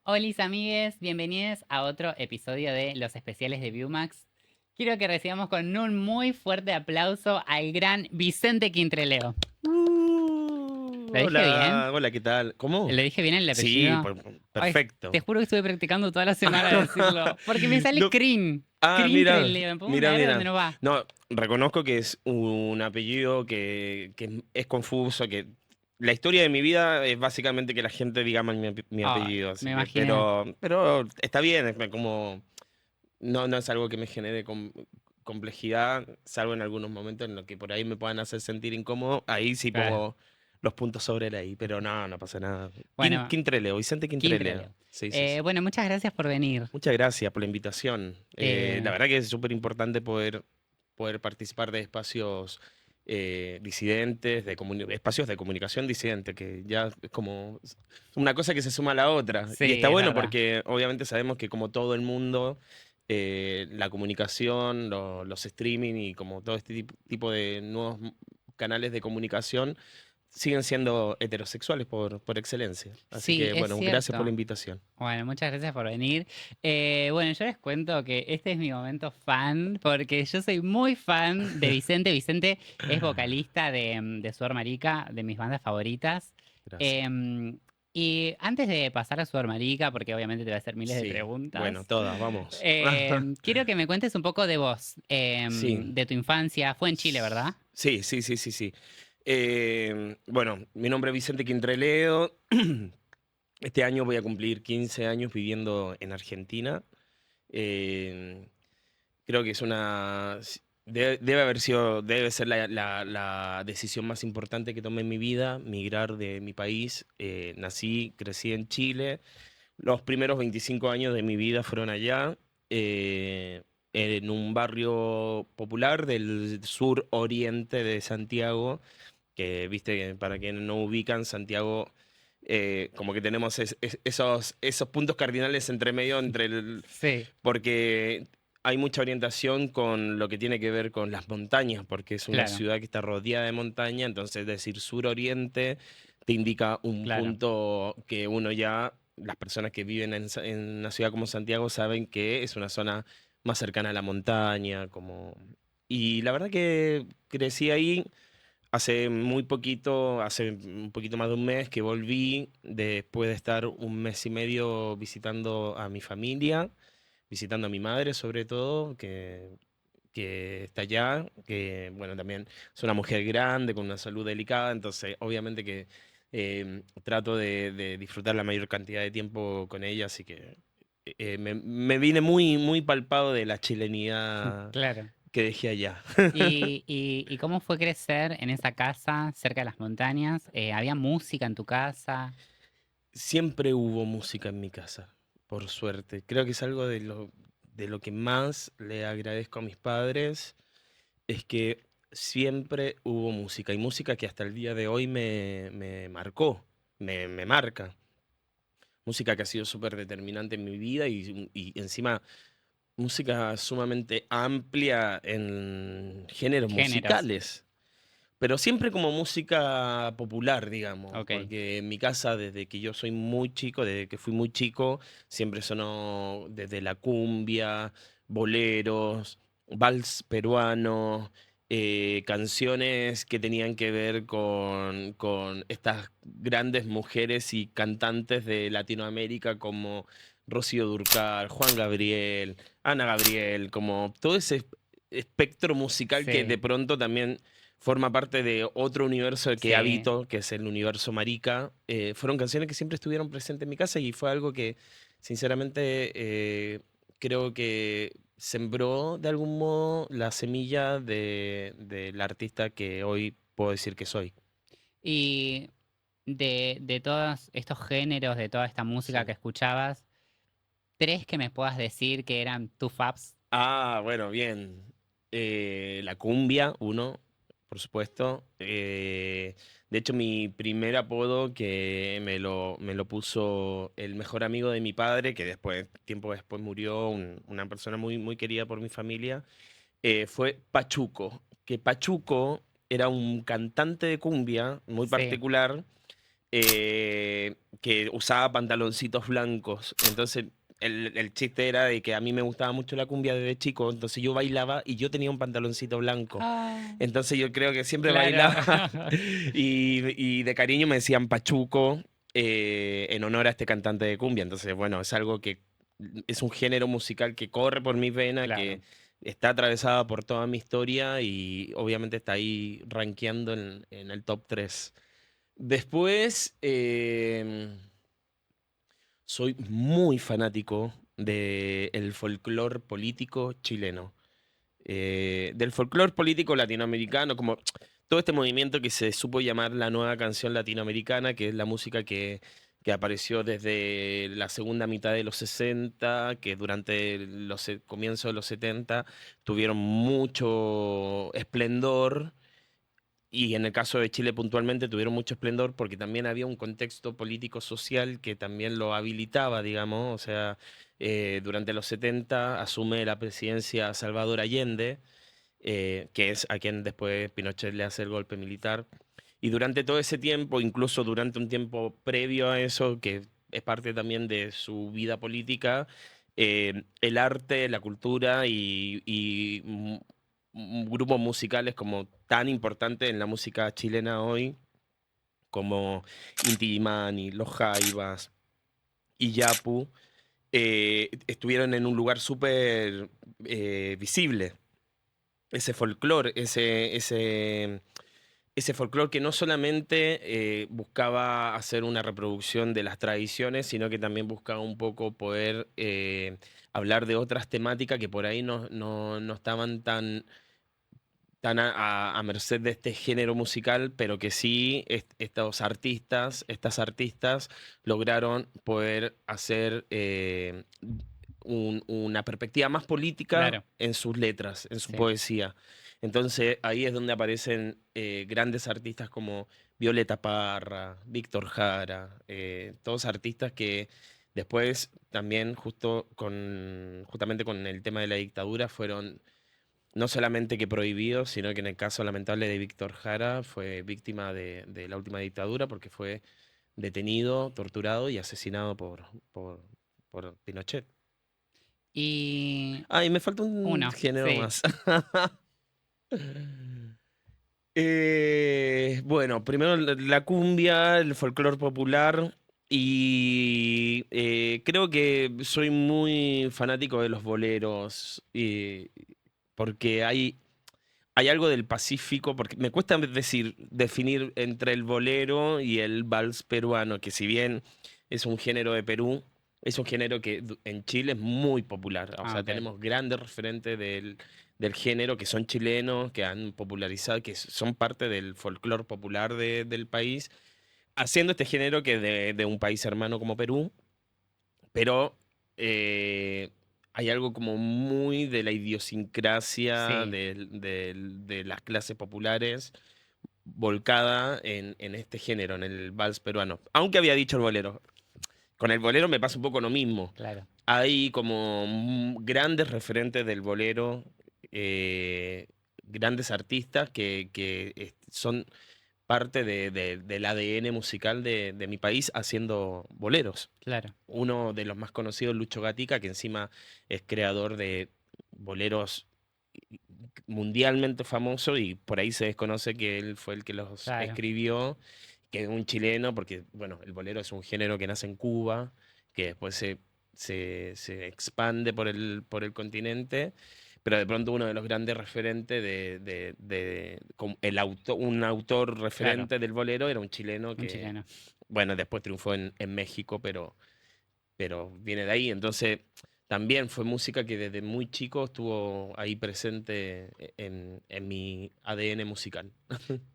Hola, amigues, bienvenidos a otro episodio de los especiales de Viewmax. Quiero que recibamos con un muy fuerte aplauso al gran Vicente Quintreleo. ¿Lo dije bien? Hola, hola, ¿qué tal? ¿Cómo? ¿Le dije bien el Sí, apellido? Ay, te perfecto. juro que estuve practicando toda la semana a decirlo. Porque me sale No, Crin. mira, Quintreleo. Me pongo una R donde mira. no va. No, reconozco que es un apellido que es confuso, que la historia de mi vida es básicamente que la gente diga mal mi Ay, apellido, me así que, imaginé. pero está bien, como, no es algo que me genere complejidad, salvo en algunos momentos en los que por ahí me puedan hacer sentir incómodo, ahí sí Claro. pongo los puntos sobre la I, pero no pasa nada. Bueno, Quintreleo, Vicente Quintreleo. Quintreleo. Sí, sí, sí. Bueno, muchas gracias por venir. Muchas gracias por la invitación. La Eh, verdad que es súper importante poder participar de espacios disidentes, espacios de comunicación disidente, que ya es como una cosa que se suma a la otra. Y sí, está es bueno verdad. porque obviamente sabemos que como todo el mundo, la comunicación, los streaming y como todo este tipo de nuevos canales de comunicación siguen siendo heterosexuales por excelencia. Así Sí, que es bueno, gracias por la cierto. invitación. Bueno, muchas gracias por venir. Bueno, yo les cuento que este es mi momento fan, porque yo soy muy fan de Vicente. Vicente es vocalista de Sudor Marica, de mis bandas favoritas. Gracias. Em, y antes de pasar a Sudor Marica, porque obviamente te voy a hacer miles de Sí, bueno, preguntas, todas, vamos. quiero que me cuentes un poco de vos, Sí, de tu infancia. Fue en Chile, ¿verdad? sí, sí, sí, sí, sí. Bueno, mi nombre es Vicente Quintreleo. Este año voy a cumplir 15 años viviendo en Argentina. Eh, Creo que es debe haber sido, debe ser la decisión más importante que tomé en mi vida, migrar de mi país. Nací, crecí en Chile. Los primeros 25 años de mi vida fueron allá, eh, en un barrio popular del sur oriente de Santiago, que viste, que para quienes no ubican, Santiago, como que tenemos esos puntos cardinales entre medio, Sí, porque hay mucha orientación con lo que tiene que ver con las montañas, porque es una claro, ciudad que está rodeada de montaña, entonces decir sur-oriente te indica un claro. punto que uno ya, las personas que viven en una ciudad como Santiago saben que es una zona más cercana a la montaña, como... Y la verdad que crecí ahí. Hace muy poquito, hace un poquito más de un mes que volví después de estar un mes y medio visitando a mi familia, visitando a mi madre sobre todo, que está allá, que bueno, también es una mujer grande, con una salud delicada, entonces obviamente que trato de disfrutar la mayor cantidad de tiempo con ella, así que me vine muy palpado de la chilenidad Claro. que dejé allá. ¿Y cómo fue crecer en esa casa cerca de las montañas? ¿Había música en tu casa? Siempre hubo música en mi casa, por suerte. Creo que es algo de lo que más le agradezco a mis padres, es que siempre hubo música, y música que hasta el día de hoy me marcó, me marca. Música que ha sido súper determinante en mi vida y encima música sumamente amplia en géneros Géneros. musicales. Pero siempre como música popular, digamos, Ok, porque en mi casa, desde que yo soy muy chico, desde que fui muy chico, siempre sonó desde la cumbia, boleros, vals peruano, canciones que tenían que ver con estas grandes mujeres y cantantes de Latinoamérica como Rocío Dúrcal, Juan Gabriel, Ana Gabriel, como todo ese espectro musical que de sí. pronto también forma parte de otro universo que Sí. habito, que es el universo marica. Fueron canciones que siempre estuvieron presentes en mi casa y fue algo que, sinceramente, creo que sembró de algún modo la semilla del artista que hoy puedo decir que soy. Y de todos estos géneros, de toda esta música que Sí. escuchabas, ¿tres que me puedas decir que eran tus faves? Bueno, bien. La cumbia, uno, por supuesto. De hecho, mi primer apodo que me lo puso el mejor amigo de mi padre, que después, tiempo después murió, una persona muy querida por mi familia, fue Pachuco, que Pachuco era un cantante de cumbia muy Sí. particular que usaba pantaloncitos blancos. Entonces, el chiste era de que a mí me gustaba mucho la cumbia desde chico, entonces yo bailaba y yo tenía un pantaloncito blanco. Ah, Entonces yo creo que siempre claro. bailaba y de cariño me decían Pachuco en honor a este cantante de cumbia. Entonces, bueno, es algo que es un género musical que corre por mis venas, que Claro. está atravesada por toda mi historia y obviamente está ahí rankeando en el top 3. Después, soy muy fanático del folclore político chileno. Del folclore político latinoamericano, como todo este movimiento que se supo llamar la nueva canción latinoamericana, que es la música que apareció desde la segunda mitad de los 60, que durante los comienzos de los 70 tuvieron mucho esplendor. Y en el caso de Chile puntualmente tuvieron mucho esplendor porque también había un contexto político-social que también lo habilitaba, digamos. O sea, durante los 70 asume la presidencia Salvador Allende, que es a quien después Pinochet le hace el golpe militar. Y durante todo ese tiempo, incluso durante un tiempo previo a eso, que es parte también de su vida política, el arte, la cultura y grupos musicales como tan importantes en la música chilena hoy, como Inti Illimani, Los Jaivas y Yapu, estuvieron en un lugar súper visible. Ese folclore, ese folclore que no solamente buscaba hacer una reproducción de las tradiciones, sino que también buscaba un poco poder hablar de otras temáticas que por ahí no estaban tan a merced de este género musical, pero que sí estos artistas, estas artistas lograron poder hacer una perspectiva más política Claro. en sus letras, en su Sí. poesía. Entonces ahí es donde aparecen grandes artistas como Violeta Parra, Víctor Jara, todos artistas que después también justamente con el tema de la dictadura fueron no solamente que prohibido, sino que en el caso lamentable de Víctor Jara fue víctima de la última dictadura porque fue detenido, torturado y asesinado por Pinochet. Y Ah, y me falta un uno, género sí. más. Bueno, primero la cumbia, el folclore popular y creo que soy muy fanático de los boleros porque hay algo del Pacífico, porque me cuesta definir entre el bolero y el vals peruano, que si bien es un género de Perú, es un género que en Chile es muy popular. O Ah, sea, ok. tenemos grandes referentes del género que son chilenos, que han popularizado, que son parte del folclore popular del país, haciendo este género que de un país hermano como Perú, pero eh, hay algo como muy de la idiosincrasia Sí. de las clases populares volcada en este género, en el vals peruano. Aunque había dicho el bolero. Con el bolero me pasa un poco lo mismo. Claro. Hay como grandes referentes del bolero, eh, grandes artistas que son parte del ADN musical de mi país haciendo boleros. Claro. Uno de los más conocidos, Lucho Gatica, que encima es creador de boleros mundialmente famoso y por ahí se desconoce que él fue el que los Claro. escribió, que es un chileno, porque bueno, el bolero es un género que nace en Cuba, que después se expande por el continente, pero de pronto uno de los grandes referentes como un autor Claro. referente del bolero era un chileno Un que, chileno. bueno, después triunfó en México, pero viene de ahí. Entonces, también fue música que desde muy chico estuvo ahí presente en mi ADN musical.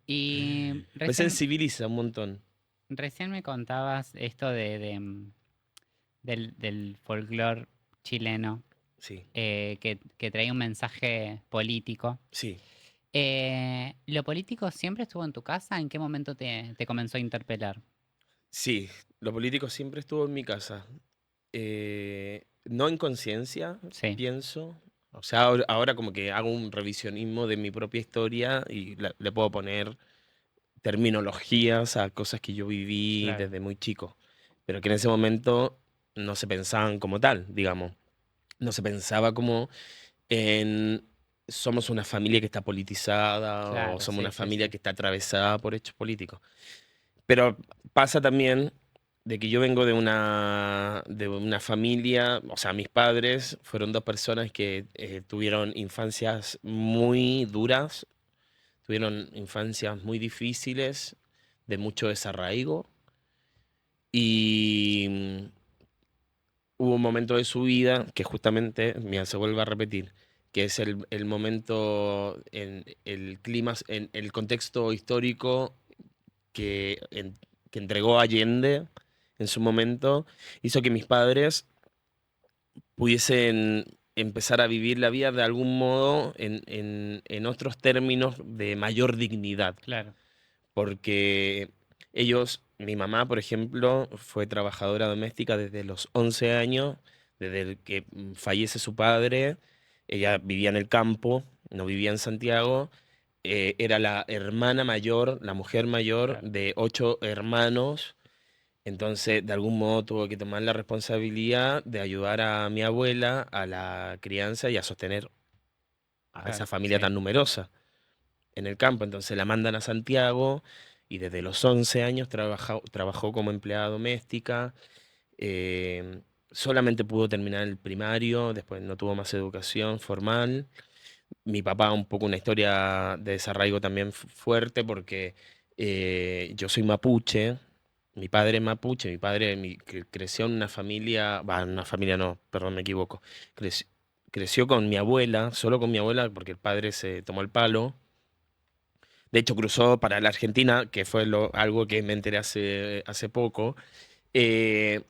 Y Me recién, sensibiliza un montón. recién me contabas esto del folclore chileno, Sí, que traía un mensaje político. sí, ¿Lo político siempre estuvo en tu casa? ¿En qué momento te comenzó a interpelar? sí. Lo político siempre estuvo en mi casa. No en conciencia, Sí. pienso. O sea, ahora como que hago un revisionismo de mi propia historia y le puedo poner terminologías a cosas que yo viví Claro, desde muy chico, pero que en ese momento no se pensaban como tal, digamos. No se pensaba como en somos una familia que está politizada o claro, somos sí, una sí, familia sí. que está atravesada por hechos políticos. Pero pasa también de que yo vengo de una familia, o sea, mis padres fueron dos personas que tuvieron infancias muy duras, tuvieron infancias muy difíciles, de mucho desarraigo, y hubo un momento de su vida que justamente, mira, se vuelve a repetir, que es el momento, en el clima, en el contexto histórico que, que entregó Allende en su momento, hizo que mis padres pudiesen empezar a vivir la vida de algún modo en otros términos de mayor dignidad. Claro, Porque ellos, mi mamá, por ejemplo, fue trabajadora doméstica desde los 11 años, desde el que fallece su padre. Ella vivía en el campo, no vivía en Santiago. Era la hermana mayor, la mujer mayor claro, de 8 hermanos. Entonces, de algún modo tuvo que tomar la responsabilidad de ayudar a mi abuela a la crianza y a sostener a esa claro, familia sí. tan numerosa en el campo. Entonces la mandan a Santiago y desde los 11 años trabajó como empleada doméstica. Solamente pudo terminar el primario, después no tuvo más educación formal. Mi papá, un poco una historia de desarraigo también fuerte, porque yo soy mapuche. Mi padre es mapuche, mi padre creció en una familia, va, en una familia no, perdón, me equivoco. Creci- Creció con mi abuela, solo con mi abuela, porque el padre se tomó el palo. De hecho, cruzó para la Argentina, que fue algo que me enteré hace poco. Eh,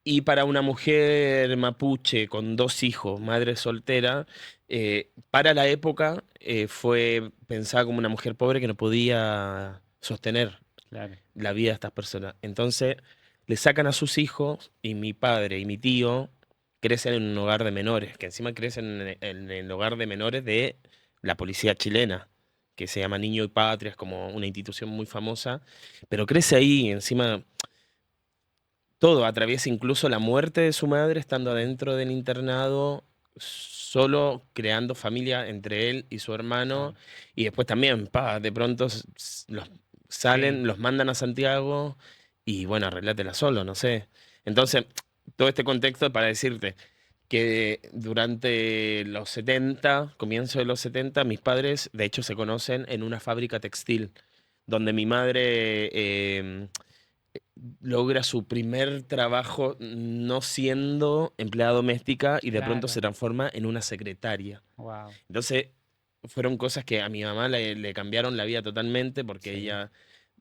y para una mujer mapuche con 2 hijos, madre soltera, para la época fue pensada como una mujer pobre que no podía sostener Claro, la vida de estas personas. Entonces, le sacan a sus hijos y mi padre y mi tío crecen en un hogar de menores, que encima crecen en el hogar de menores de la policía chilena, que se llama Niño y Patria, es como una institución muy famosa, pero crece ahí, encima todo, atraviesa incluso la muerte de su madre estando mm, adentro del internado, solo creando familia entre él y su hermano, claro, y después también, pa, de pronto los sí, salen, los mandan a Santiago, y bueno, arreglátela solo, no sé. Entonces, todo este contexto para decirte que durante los 70, comienzo de los 70, mis padres, de hecho, se conocen en una fábrica textil, donde mi madre logra su primer trabajo no siendo empleada doméstica y de pronto se claro, transforma en una secretaria. wow, Entonces, fueron cosas que a mi mamá le cambiaron la vida totalmente, porque sí, ella,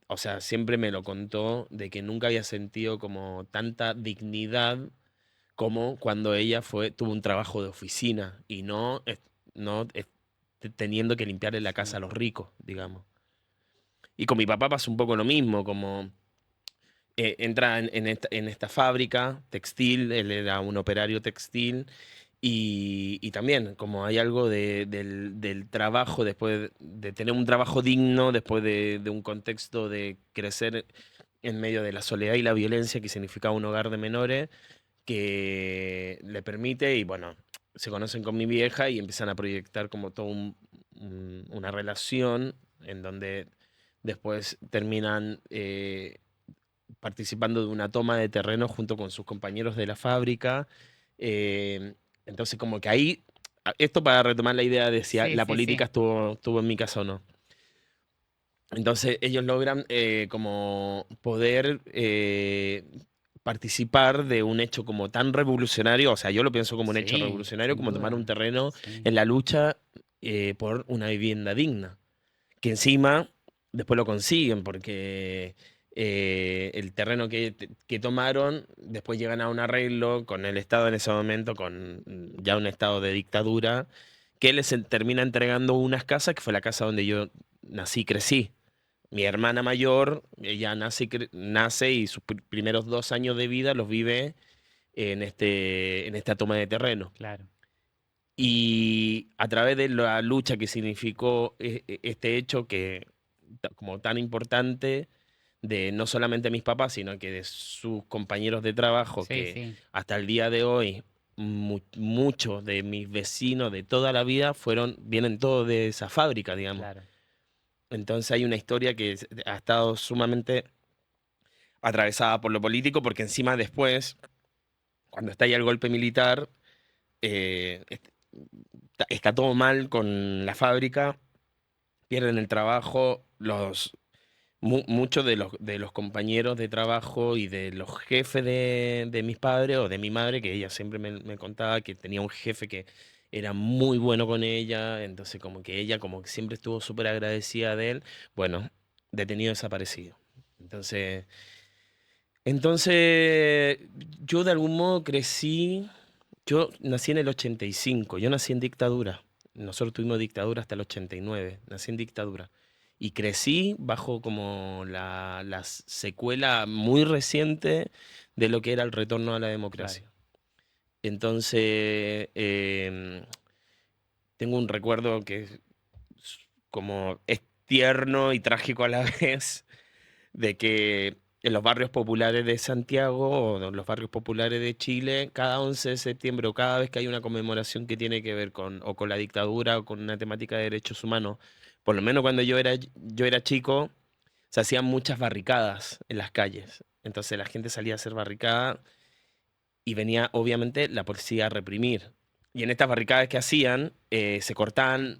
o sea, siempre me lo contó, de que nunca había sentido como tanta dignidad como cuando ella tuvo un trabajo de oficina y no teniendo que limpiarle la casa sí, a los ricos, digamos. Y con mi papá pasó un poco lo mismo, como entra en esta fábrica textil, él era un operario textil, y también como hay algo del trabajo, después de tener un trabajo digno, después de un contexto de crecer en medio de la soledad y la violencia que significaba un hogar de menores, que le permite, y bueno, se conocen con mi vieja y empiezan a proyectar como toda una relación en donde después terminan participando de una toma de terreno junto con sus compañeros de la fábrica. eh, entonces, como que ahí, esto para retomar la idea de si sí, la sí, política sí, estuvo en mi casa o no. Entonces ellos logran como poder participar de un hecho como tan revolucionario, o sea, yo lo pienso como un hecho sí, revolucionario, sin como tomar un duda, terreno sí, en la lucha por una vivienda digna, que encima después lo consiguen, porque el terreno que tomaron, después llegan a un arreglo con el Estado en ese momento, con ya un estado de dictadura, que les termina entregando unas casas, que fue la casa donde yo nací y crecí. Mi hermana mayor, ella nace y sus primeros 2 años de vida los vive en esta toma de terreno. claro, Y a través de la lucha que significó este hecho que como tan importante de no solamente mis papás, sino que de sus compañeros de trabajo, Sí, que sí, hasta el día de hoy muchos de mis vecinos de toda la vida vienen todos de esa fábrica, digamos. claro. Entonces hay una historia que ha estado sumamente atravesada por lo político, porque encima después, cuando está ahí el golpe militar, está todo mal con la fábrica, pierden el trabajo, muchos de los compañeros de trabajo y de los jefes de mis padres o de mi madre, que ella siempre me contaba que tenía un jefe que era muy bueno con ella, entonces como que ella como que siempre estuvo súper agradecida de él, bueno, detenido desaparecido. Entonces, entonces yo de algún modo crecí, yo nací en el 85, yo nací en dictadura. Nosotros tuvimos dictadura hasta el 89, nací en dictadura. Y crecí bajo como la secuela muy reciente de lo que era el retorno a la Claro. democracia. Entonces, tengo un recuerdo que como es tierno y trágico a la vez, de que en los barrios populares de Santiago o en los barrios populares de Chile, cada 11 de septiembre o cada vez que hay una conmemoración que tiene que ver o con la dictadura o con una temática de derechos humanos, por lo menos cuando yo era chico, se hacían muchas barricadas en las calles. Entonces la gente salía a hacer barricada y venía obviamente la policía a reprimir. Y en estas barricadas que hacían, cortaban,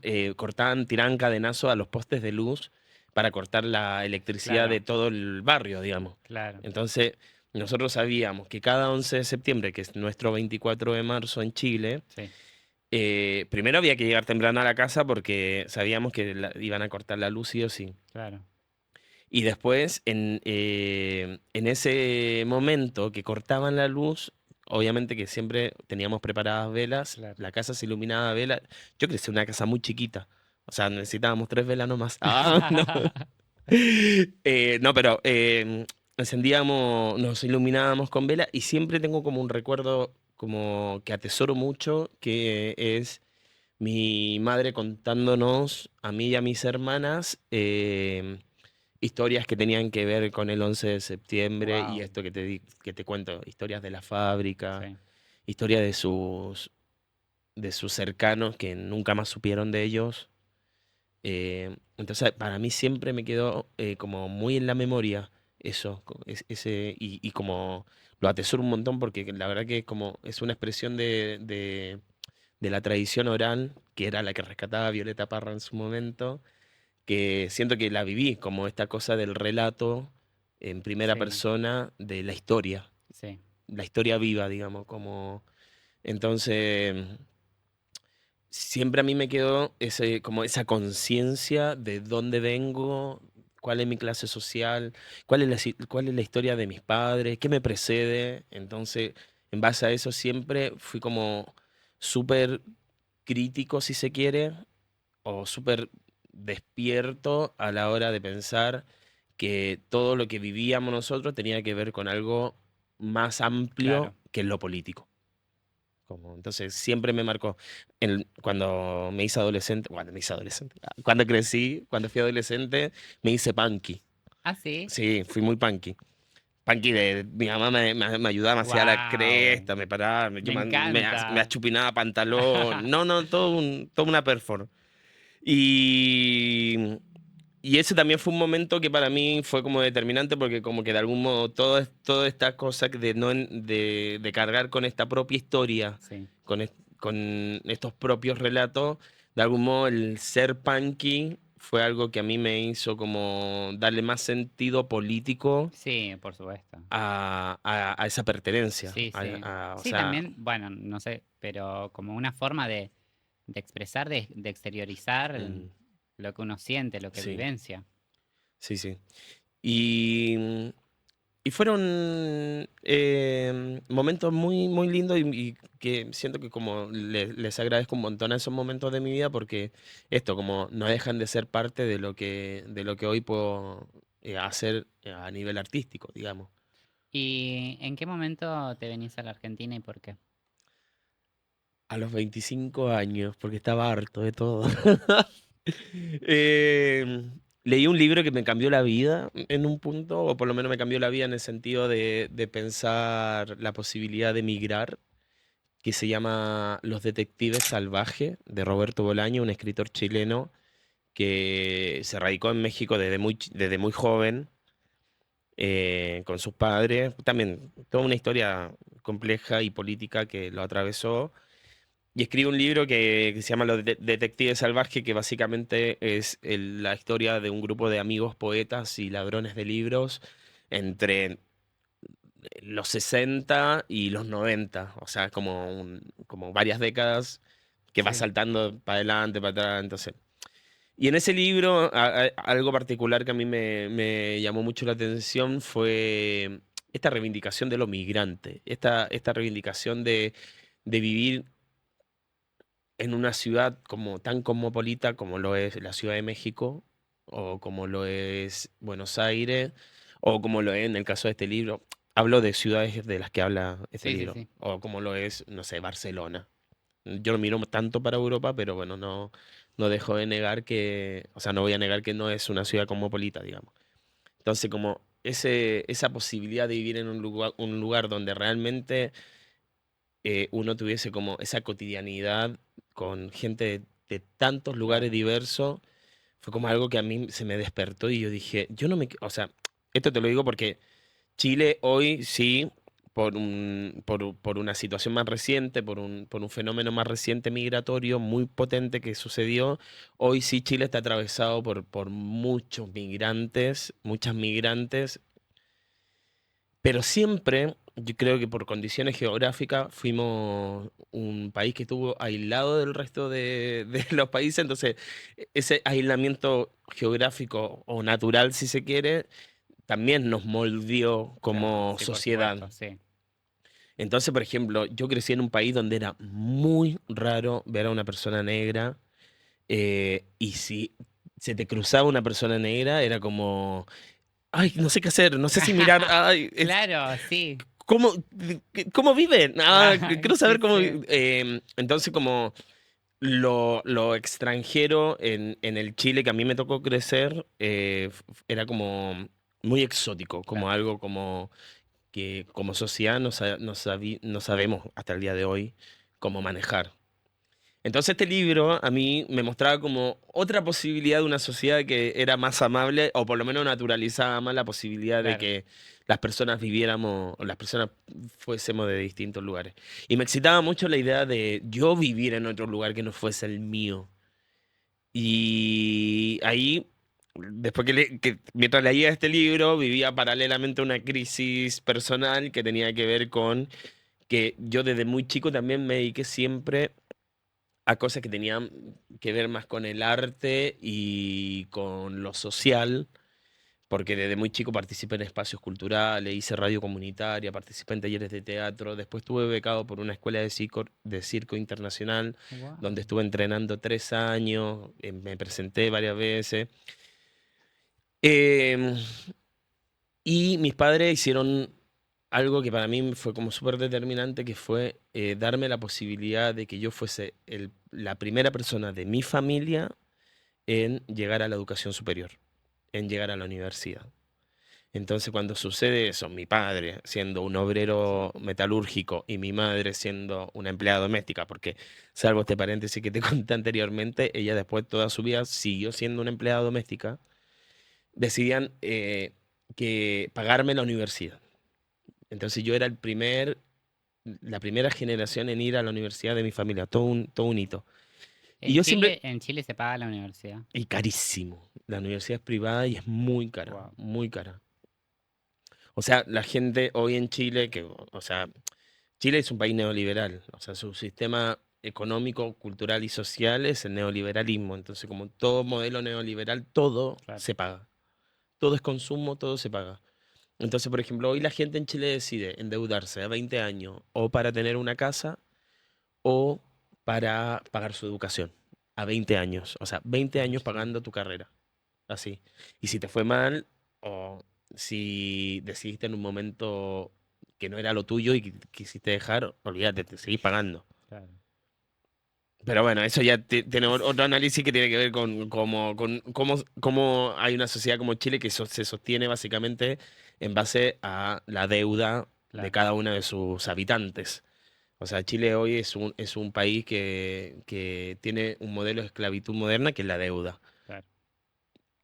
tiraban cadenazo a los postes de luz para cortar la electricidad de Claro, todo el barrio, digamos. claro. Entonces, nosotros sabíamos que cada 11 de septiembre, que es nuestro 24 de marzo en Chile, Sí, primero había que llegar temprano a la casa porque sabíamos que iban a cortar la luz sí o sí. claro, Y después, en ese momento que cortaban la luz, obviamente que siempre teníamos preparadas velas, claro. la casa se iluminaba a velas. Yo crecí en una casa muy chiquita, o sea, necesitábamos 3 velas nomás. Ah, no. No, pero encendíamos, nos iluminábamos con vela y siempre tengo como un recuerdo como que atesoro mucho, que es mi madre contándonos a mí y a mis hermanas historias que tenían que ver con el 11 de septiembre y Wow, esto que te cuento, historias de la fábrica, sí, historias de sus cercanos que nunca más supieron de ellos. Entonces, para mí siempre me quedó como muy en la memoria eso, ese, y como lo atesoro un montón porque la verdad que es como es una expresión de la tradición oral, que era la que rescataba Violeta Parra en su momento, que siento que la viví, como esta cosa del relato en primera sí, persona de sí. la historia viva, digamos, como entonces siempre a mí me quedó como esa conciencia de dónde vengo, cuál es mi clase social, cuál es la historia de mis padres, qué me precede. Entonces, en base a eso siempre fui como súper crítico, si se quiere, o súper despierto a la hora de pensar que todo lo que vivíamos nosotros tenía que ver con algo más amplio Claro. que lo político. Entonces siempre me marcó. Cuando me hice adolescente, cuando crecí, cuando fui adolescente, me hice punky. Ah, sí. Sí, fui muy punky. Punky mi mamá me ayudaba, me hacía la Wow, cresta, me paraba, me me encanta. achupinaba pantalón. No, no, toda una performance. Y, y ese también fue un momento que para mí fue como determinante porque como que de algún modo toda esta cosa de, no, de cargar con esta propia historia, Sí, con estos propios relatos, de algún modo el ser punky fue algo que a mí me hizo como darle más sentido político sí, por supuesto. a esa pertenencia. Sí, sí. O Sí, sea, también, bueno, no sé, pero como una forma de expresar, de exteriorizar mm, lo que uno siente, lo que sí, vivencia. sí, sí. Y, y fueron momentos muy, muy lindos y que siento que como les agradezco un montón a esos momentos de mi vida porque esto como no dejan de ser parte de lo que hoy puedo hacer a nivel artístico, digamos. ¿Y en qué momento te venís a la Argentina y por qué? A los 25 años, porque estaba harto de todo. Em, Leí un libro que me cambió la vida en un punto, o por lo menos me cambió la vida en el sentido de pensar la posibilidad de emigrar, que se llama Los Detectives Salvajes, de Roberto Bolaño, un escritor chileno que se radicó en México desde muy joven, con sus padres. También toda una historia compleja y política que lo atravesó. Y escribe un libro que se llama Detectives Salvajes, que básicamente es la historia de un grupo de amigos poetas y ladrones de libros entre los 60 y los 90. O sea, como varias décadas que va Sí. saltando para adelante, para atrás. Entonces, y en ese libro, algo particular que a mí me llamó mucho la atención fue esta reivindicación de lo migrante, esta reivindicación de vivir en una ciudad como tan cosmopolita como lo es la Ciudad de México, o como lo es Buenos Aires, o como lo es en el caso de este libro. Hablo de ciudades de las que habla este Sí, sí, libro, sí. o como lo es, no sé, Barcelona. Yo no miro tanto para Europa, pero bueno, no dejo de negar que, o sea, no voy a negar que no es una ciudad cosmopolita, digamos. Entonces, como esa posibilidad de vivir en un lugar donde realmente uno tuviese como esa cotidianidad con gente de tantos lugares Claro. diversos, fue como algo que a mí se me despertó y yo dije, yo no me, o sea, esto te lo digo porque Chile hoy sí, por una situación más reciente, por un fenómeno más reciente migratorio muy potente que sucedió, hoy sí Chile está atravesado por muchos migrantes, muchas migrantes, pero siempre, yo creo que por condiciones geográficas, fuimos un país que estuvo aislado del resto de los países, entonces ese aislamiento geográfico o natural, si se quiere, también nos moldeó Claro, como sí, por sociedad. supuesto, sí. Entonces, por ejemplo, yo crecí en un país donde era muy raro ver a una persona negra, y si se te cruzaba una persona negra, era como, ay, no sé qué hacer, no sé si mirar, ay, Claro, sí. ¿cómo, cómo viven? Ah, Ay, quiero sí, saber cómo sí. entonces, como lo extranjero en el Chile que a mí me tocó crecer, era como muy exótico, como Claro. algo como que como sociedad no sabemos hasta el día de hoy cómo manejar. Entonces este libro a mí me mostraba como otra posibilidad de una sociedad que era más amable, o por lo menos naturalizaba más la posibilidad de Claro. que las personas viviéramos, o las personas fuésemos de distintos lugares. Y me excitaba mucho la idea de yo vivir en otro lugar que no fuese el mío. Y ahí, después mientras leía este libro, vivía paralelamente una crisis personal que tenía que ver con que yo desde muy chico también me dediqué siempre a cosas que tenían que ver más con el arte y con lo social, porque desde muy chico participé en espacios culturales, hice radio comunitaria, participé en talleres de teatro, después estuve becado por una escuela de circo internacional, donde Wow. estuve entrenando 3 años, me presenté varias veces. Em, y mis padres hicieron algo que para mí fue como súper determinante, que fue darme la posibilidad de que yo fuese la primera persona de mi familia en llegar a la educación superior, en llegar a la universidad. Entonces, cuando sucede eso, mi padre siendo un obrero metalúrgico y mi madre siendo una empleada doméstica, porque salvo este paréntesis que te conté anteriormente, ella después toda su vida siguió siendo una empleada doméstica, decidían que pagarme la universidad. Entonces yo era la primera generación en ir a la universidad de mi familia, todo un hito. Y yo siempre, En Chile se paga la universidad. y carísimo, la universidad es privada y es muy cara, Wow. muy cara. O sea, la gente hoy en Chile, o sea, Chile es un país neoliberal, o sea, su sistema económico, cultural y social es el neoliberalismo. Entonces, como todo modelo neoliberal, todo Claro. se paga. Todo es consumo, todo se paga. Entonces, por ejemplo, hoy la gente en Chile decide endeudarse a 20 años o para tener una casa o para pagar su educación a 20 años. O sea, 20 años Sí. pagando tu carrera. Así. Y si te fue mal, o si decidiste en un momento que no era lo tuyo y quisiste dejar, olvídate, te seguís pagando. Claro. Pero bueno, eso ya tiene otro análisis que tiene que ver con cómo hay una sociedad como Chile que se sostiene básicamente en base a la deuda de Claro, cada uno de sus habitantes. O sea, Chile hoy es un país que tiene un modelo de esclavitud moderna que es la deuda. claro.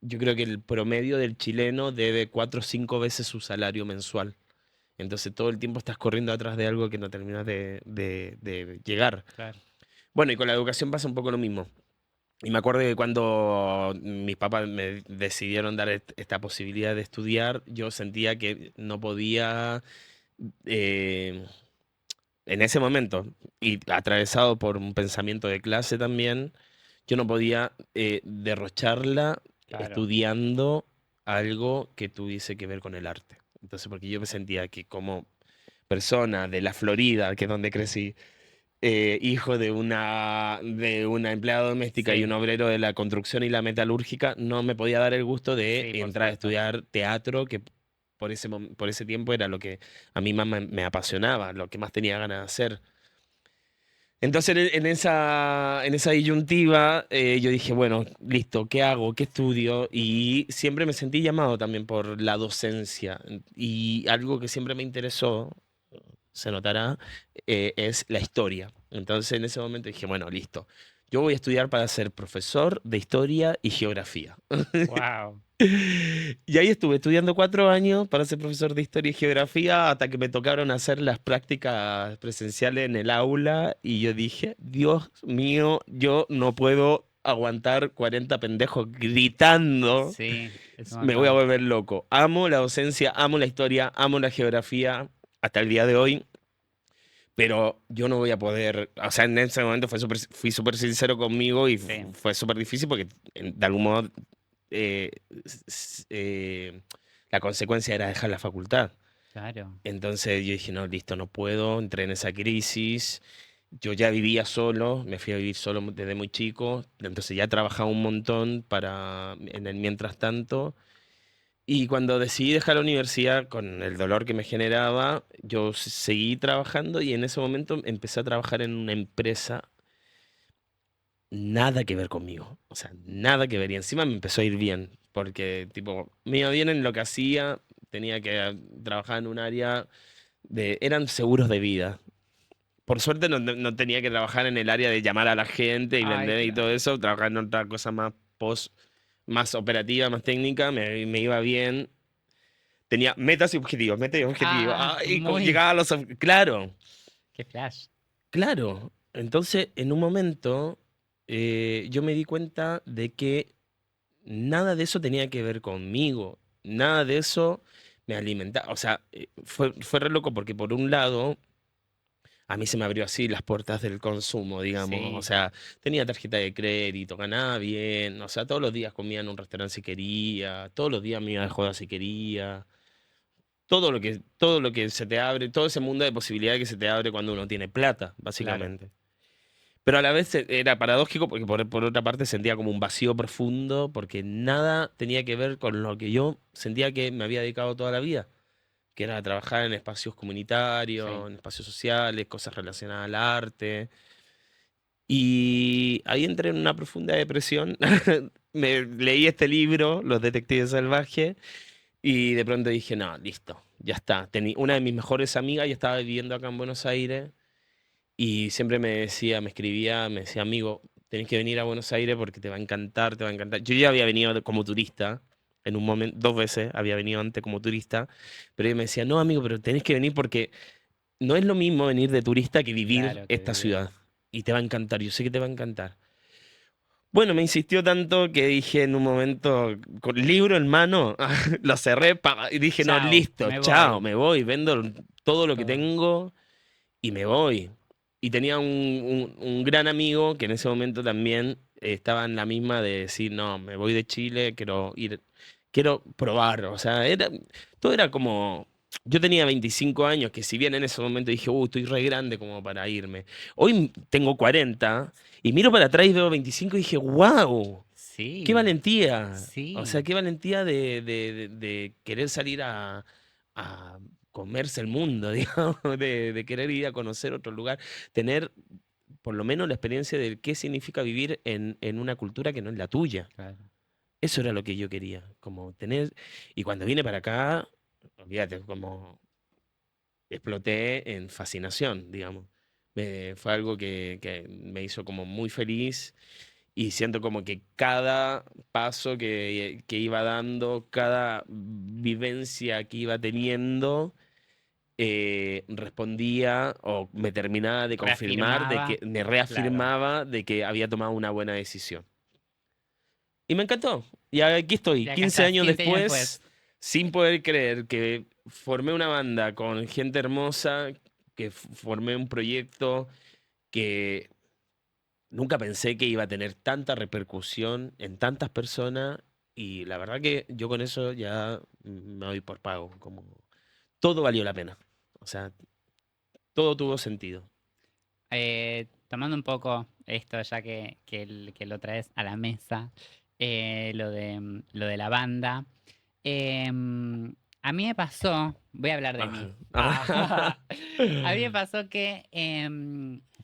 Yo creo que el promedio del chileno debe 4 o 5 veces su salario mensual. Entonces todo el tiempo estás corriendo atrás de algo que no terminas de llegar. Claro. Bueno, y con la educación pasa un poco lo mismo. Y me acuerdo que cuando mis papás me decidieron dar esta posibilidad de estudiar, yo sentía que no podía, eh, en ese momento, y atravesado por un pensamiento de clase también, yo no podía derrocharla Claro. estudiando algo que tuviese que ver con el arte. Entonces, porque yo me sentía que como persona de la Florida, que es donde crecí, hijo de una empleada doméstica y un Sí, obrero de la construcción y la metalúrgica, no me podía dar el gusto de sí, por entrar a supuesto. estudiar teatro, que por ese tiempo era lo que a mí más me apasionaba, lo que más tenía ganas de hacer. Entonces, en esa disyuntiva, yo dije, bueno, listo, ¿qué hago? ¿Qué estudio? Y siempre me sentí llamado también por la docencia. Y algo que siempre me interesó, se notará, es la historia. Entonces en ese momento dije, bueno, listo. Yo voy a estudiar para ser profesor de historia y geografía. Wow. Y ahí estuve estudiando 4 años para ser profesor de historia y geografía hasta que me tocaron hacer las prácticas presenciales en el aula y yo dije, Dios mío, yo no puedo aguantar 40 pendejos gritando, Sí, es un me voy a montón. volver loco. Amo la docencia, amo la historia, amo la geografía hasta el día de hoy. Pero yo no voy a poder, o sea, en ese momento fui súper sincero conmigo y Sí, fue súper difícil porque de algún modo eh, la consecuencia era dejar la facultad. claro. Entonces yo dije, no, listo, no puedo, entré en esa crisis. Yo ya vivía solo, me fui a vivir solo desde muy chico, entonces ya trabajaba un montón en el mientras tanto. Y cuando decidí dejar la universidad con el dolor que me generaba, yo seguí trabajando y en ese momento empecé a trabajar en una empresa nada que ver conmigo. O sea, nada que ver. Y encima me empezó a ir bien, porque tipo, me iba bien en lo que hacía, tenía que trabajar en un área eran seguros de vida. Por suerte no tenía que trabajar en el área de llamar a la gente y Ay, vender y todo claro. eso, trabajar en otra cosa más operativa, más técnica, me iba bien. Tenía metas y objetivos, metas y objetivos. Ah, Y muy. llegaba a Claro, Qué flash. claro. Entonces, en un momento, yo me di cuenta de que nada de eso tenía que ver conmigo. Nada de eso me alimentaba. O sea, fue re loco porque por un lado, a mí se me abrió así las puertas del consumo, digamos. O Sí, sea, tenía tarjeta de crédito, ganaba bien. O sea, todos los días comía en un restaurante si quería. Todos los días me iba de joda si quería. Todo lo que se te abre, todo ese mundo de posibilidades que se te abre cuando uno tiene plata, claro. básicamente. Pero a la vez era paradójico porque por otra parte sentía como un vacío profundo porque nada tenía que ver con lo que yo sentía que me había dedicado toda la vida, que era trabajar en espacios Sí. comunitarios, en espacios sociales, cosas relacionadas al arte. Y ahí entré en una profunda depresión. Me leí este libro, Los Detectives Salvajes, y de pronto dije, no, listo, ya está. Una de mis mejores amigas ya estaba viviendo acá en Buenos Aires y siempre me decía, me escribía, me decía, amigo, tenés que venir a Buenos Aires porque te va a encantar, te va a encantar. Yo ya había venido como turista, en un momento, 2 veces había venido antes como turista, pero ella me decía, no, amigo, pero tenés que venir porque no es lo mismo venir de turista que vivir Claro que esta vivir. ciudad. Y te va a encantar, yo sé que te va a encantar. Bueno, me insistió tanto que dije en un momento, con el libro en mano, lo cerré y dije, no, Chao, listo, me chao, voy. me voy, vendo todo lo que Todo. tengo y me voy. Y tenía un gran amigo que en ese momento también estaba en la misma de decir, no, me voy de Chile, quiero ir, quiero probar. O sea, todo era como, yo tenía 25 años, que si bien en ese momento dije, estoy re grande como para irme. Hoy tengo 40 y miro para atrás y veo 25 y dije, wow, qué Sí, valentía. O sea, sí, qué valentía de querer salir a comerse el mundo, digamos, de querer ir a conocer otro lugar, tener por lo menos la experiencia de qué significa vivir en una cultura que no es la tuya. Claro. Eso era lo que yo quería, como tener... Y cuando vine para acá, olvídate, como exploté en fascinación, digamos. Fue algo que me hizo como muy feliz y siento como que cada paso que iba dando, cada vivencia que iba teniendo, respondía o me terminaba de confirmar, de que Reafirmaba. me Claro. reafirmaba de que había tomado una buena decisión. Y me encantó. Y aquí estoy, Y acá 15 estás, años 15 años después, después. sin poder creer que formé una banda con gente hermosa, que formé un proyecto que nunca pensé que iba a tener tanta repercusión en tantas personas. Y la verdad que yo con eso ya me doy por pago. Como todo valió la pena. O sea, todo tuvo sentido. Tomando un poco esto, ya que lo traes a la mesa, lo de la banda. A mí me pasó, voy a hablar de mí. Ajá. Ah, Ah. a mí me pasó que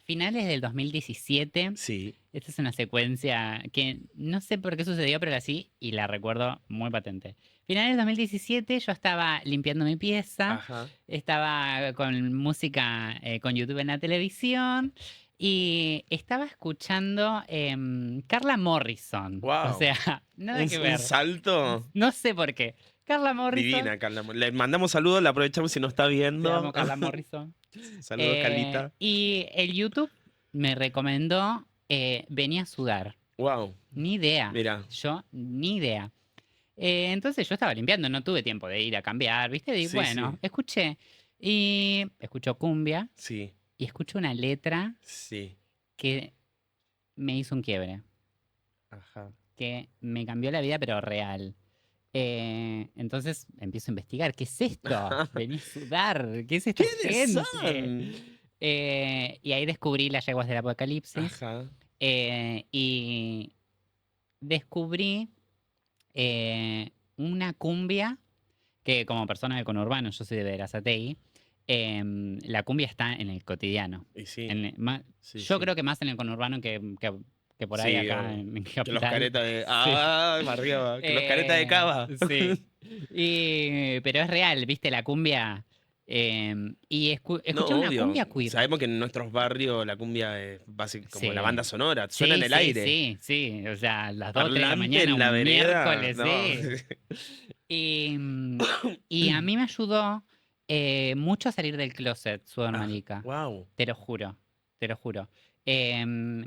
finales del 2017, Sí. esta es una secuencia que no sé por qué sucedió, pero así, y la recuerdo muy patente. Finales del 2017 yo estaba limpiando mi pieza, Ajá. estaba con música, con YouTube en la televisión, y estaba escuchando Carla Morrison. O Wow. sea, nada que Un ver. salto. No sé por qué. Carla Morrison, Divina, Carla. Le mandamos saludos, la aprovechamos si no está te amo viendo. Carla Morrison. Saludos, Carlita. Y el YouTube me recomendó Venía a sudar. Wow, Ni idea. mira. Yo, ni idea. Entonces yo estaba limpiando, no tuve tiempo de ir a cambiar, ¿viste? Y Sí, bueno, sí, escuché. Y escucho cumbia sí, y escucho una letra sí. que me hizo un quiebre, Ajá. que me cambió la vida, pero real. Entonces empiezo a investigar, ¿qué es esto? Vení a sudar, ¿qué es esta ¿Quiénes gente? son? Y ahí descubrí las yeguas del apocalipsis Ajá. y descubrí una cumbia que como persona de conurbano, yo soy de Berazategui, la cumbia está en el cotidiano. Y sí, sí, Yo sí. creo que más en el conurbano que por ahí Sí, acá obvio. en Que los Capital. caretas de. Sí. ¡Ah! Para arriba. Que los caretas de cava. Sí. Pero es real, ¿viste? La cumbia. Y No, escuché una obvio. cumbia queer. Sabemos que en nuestros barrios la cumbia es como la Sí. banda sonora. Suena en Sí, el sí, aire. sí, sí. O sea, a las 2 3 de la Parlante mañana, en la un vereda. miércoles, No. sí. Y, y a mí me ayudó mucho a salir del closet, Sudor Ah, Marica. wow. Te lo juro, te lo juro.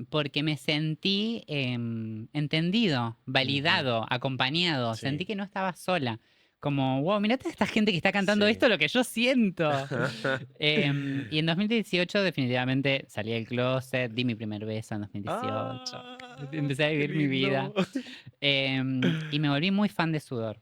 Porque me sentí entendido, validado, acompañado. Sentí Sí, que no estaba sola. Como, wow, mirate a esta gente que está cantando sí. esto, lo que yo siento. Y en 2018 definitivamente salí del closet, di mi primer beso en 2018. Ah, Empecé a qué vivir mi vida. lindo. Y me volví muy fan de Sudor.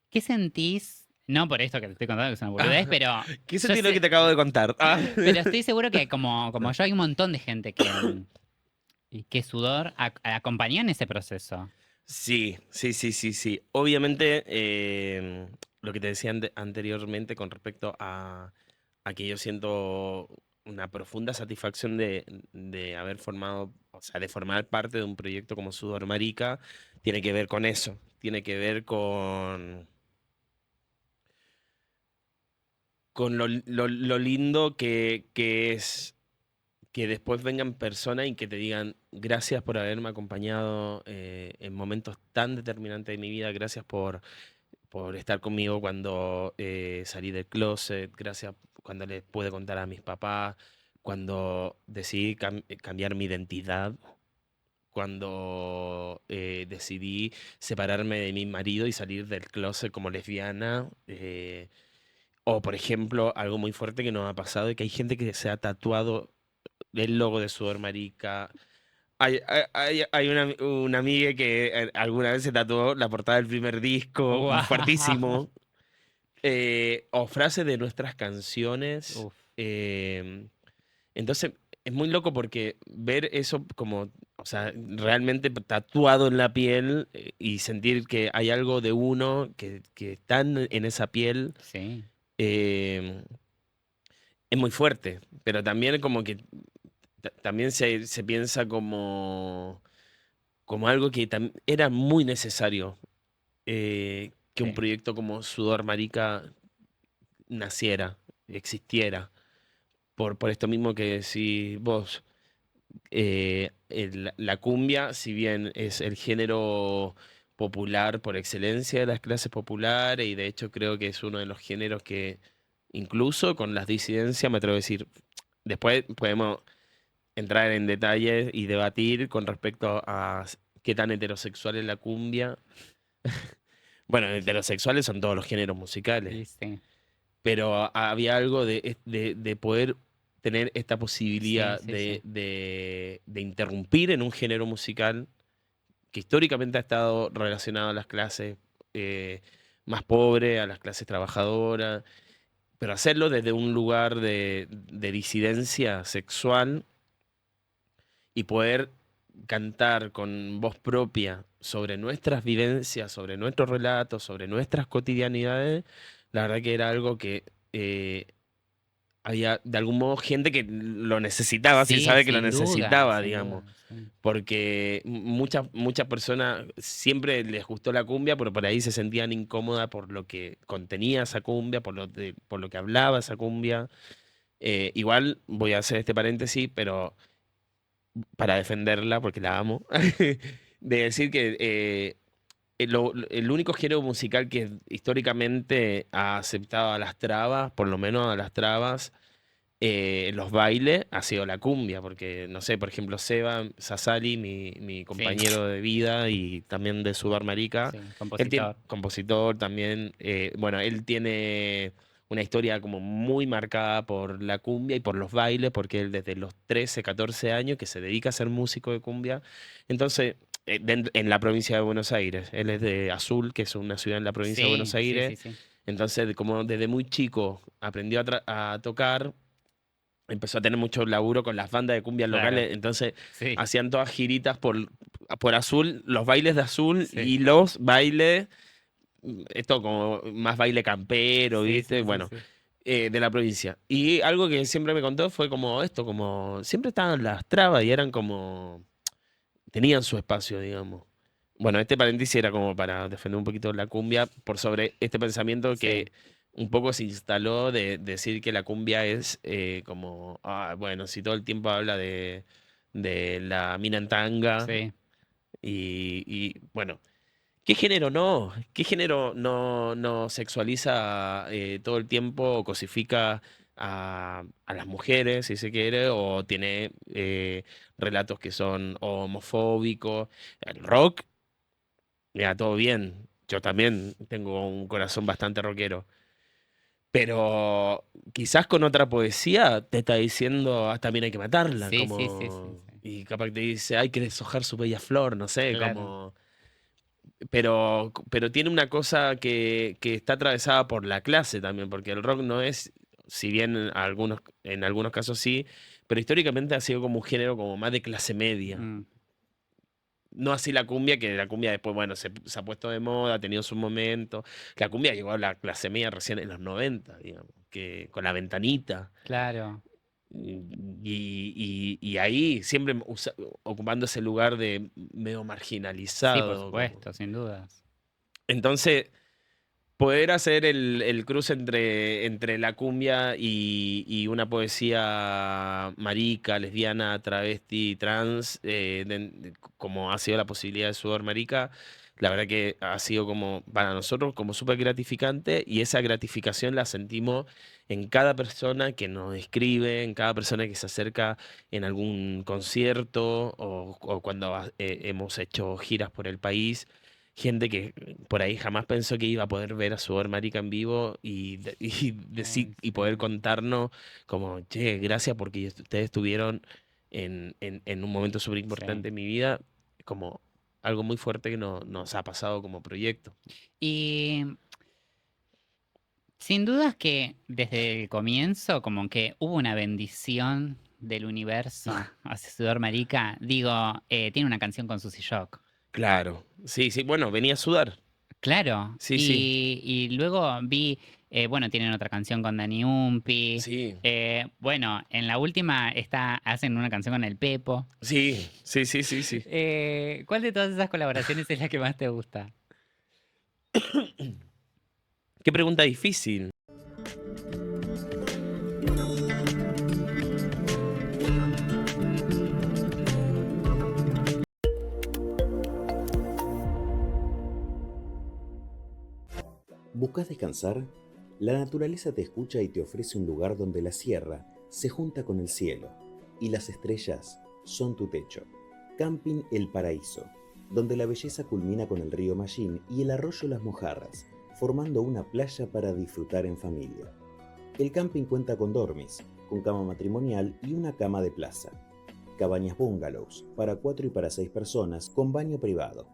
¿Qué sentís? No por esto que te estoy contando, que es una boludez, Ah, pero ¿qué yo sentido lo que sé, te acabo de contar? Ah. pero estoy seguro que como yo hay un montón de gente que Sudor acompañó en ese proceso. Sí, sí, sí, sí, sí. Obviamente, lo que te decía anteriormente con respecto a que yo siento una profunda satisfacción de haber formado, o sea, de formar parte de un proyecto como Sudor Marica, tiene que ver con eso. Tiene que ver con lo lindo que es que después vengan personas y que te digan gracias por haberme acompañado en momentos tan determinantes de mi vida, gracias por estar conmigo cuando salí del closet, gracias cuando les pude contar a mis papás, cuando decidí cambiar mi identidad, cuando decidí separarme de mi marido y salir del closet como lesbiana. O, por ejemplo, algo muy fuerte que nos ha pasado es que hay gente que se ha tatuado el logo de Sudor Marica. Hay una amiga que alguna vez se tatuó la portada del primer disco, ¡Wow! fuertísimo. O frases de nuestras canciones. Uf, Entonces, es muy loco porque ver eso como, o sea, realmente tatuado en la piel y sentir que hay algo de uno que está en esa piel. sí. eh, es muy fuerte, pero también como que también se piensa como algo que era muy necesario que un Sí, proyecto como Sudor Marica naciera, existiera. Por esto mismo que decís vos, la cumbia, si bien es el género popular por excelencia de las clases populares, y de hecho creo que es uno de los géneros que, incluso con las disidencias, me atrevo a decir, después podemos entrar en detalles y debatir con respecto a qué tan heterosexual es la cumbia. Bueno, heterosexuales son todos los géneros musicales, sí, sí, pero había algo de poder tener esta sí, posibilidad sí, sí. de interrumpir en un género musical que históricamente ha estado relacionado a las clases eh, más pobres, a las clases trabajadoras, pero hacerlo desde un lugar de disidencia sexual y poder cantar con voz propia sobre nuestras vivencias, sobre nuestros relatos, sobre nuestras cotidianidades, la verdad que era algo que había de algún modo gente que lo necesitaba sin Sí, saber que lo sin duda, necesitaba, sin digamos. duda, sí. Porque muchas personas siempre les gustó la cumbia, pero por ahí se sentían incómodas por lo que contenía esa cumbia, por lo que hablaba esa cumbia. Igual voy a hacer este paréntesis, pero para defenderla, porque la amo, de decir que el único género musical que históricamente ha aceptado a las trabas, por lo menos a las trabas, los bailes, ha sido la cumbia, porque, no sé, por ejemplo, Seba Sassali, mi Sí, compañero de vida y también de Sudor Marica, sí, él tiene, compositor. compositor también, bueno, él tiene una historia como muy marcada por la cumbia y por los bailes, porque él desde los 13 14 años que se dedica a ser músico de cumbia, entonces, en la provincia de Buenos Aires, él es de Azul, que es una ciudad en la provincia de Buenos Sí, sí, Aires, sí, sí. entonces, como desde muy chico aprendió a tocar, empezó a tener mucho laburo con las bandas de cumbia Claro, locales, entonces sí, hacían todas giritas por Azul, los bailes de Azul sí, y los bailes, esto como más baile campero, sí, ¿viste? sí, sí, Bueno, sí. de la provincia. Y algo que siempre me contó fue como esto, como siempre estaban las trabas y eran como, tenían su espacio, digamos. Bueno, este paréntesis era como para defender un poquito la cumbia por sobre este pensamiento Sí, que un poco se instaló de decir que la cumbia es como, bueno, si todo el tiempo habla de la mina en tanga sí, bueno, ¿qué género no? ¿Qué género no sexualiza todo el tiempo o cosifica a las mujeres, si se quiere, o tiene relatos que son homofóbicos? El rock, mira, todo bien. Yo también tengo un corazón bastante rockero. Pero quizás con otra poesía te está diciendo, también hay que matarla, sí, sí, sí, sí, como... sí. Y capaz que te dice, hay que deshojar su bella flor, no sé, Claro, como... Pero tiene una cosa que está atravesada por la clase también, porque el rock no es, si bien en algunos casos sí, pero históricamente ha sido como un género como más de clase media. mm, No así la cumbia, que la cumbia después, bueno, se ha puesto de moda, ha tenido su momento. La cumbia llegó a la clase media recién en los 90 digamos, que con la ventanita. claro, Y ahí siempre ocupando ese lugar de medio sí, por marginalizado. Como. supuesto, sin dudas. Entonces, poder hacer el cruce entre la cumbia y una poesía marica, lesbiana, travesti, trans, como ha sido la posibilidad de Sudor Marica, la verdad que ha sido como para nosotros como súper gratificante y esa gratificación la sentimos en cada persona que nos escribe, en cada persona que se acerca en algún concierto o cuando hemos hecho giras por el país. Gente que por ahí jamás pensó que iba a poder ver a Sudor Marica en vivo Ay, y poder sí. contarnos como, che, gracias porque ustedes estuvieron en un momento súper Sí. importante en mi vida, como algo muy fuerte que nos ha pasado como proyecto. Y sin dudas que desde el comienzo, como que hubo una bendición del universo hacia Sudor Marica. Digo, tiene una canción con Susy Shock. Claro, sí, sí, bueno, venía a sudar. Claro. Sí, sí, Y luego vi. Bueno, tienen otra canción con Dani Umpi. Sí, Bueno, en la última hacen una canción con el Pepo. sí, sí, sí, sí, sí. ¿Cuál de todas esas colaboraciones es la que más te gusta? Qué pregunta difícil. ¿Buscas descansar? La naturaleza te escucha y te ofrece un lugar donde la sierra se junta con el cielo y las estrellas son tu techo. Camping El Paraíso, donde la belleza culmina con el río Mallín y el arroyo Las Mojarras, formando una playa para disfrutar en familia. El camping cuenta con dormis, con cama matrimonial y una cama de plaza. Cabañas bungalows para 4 y para 6 personas con baño privado.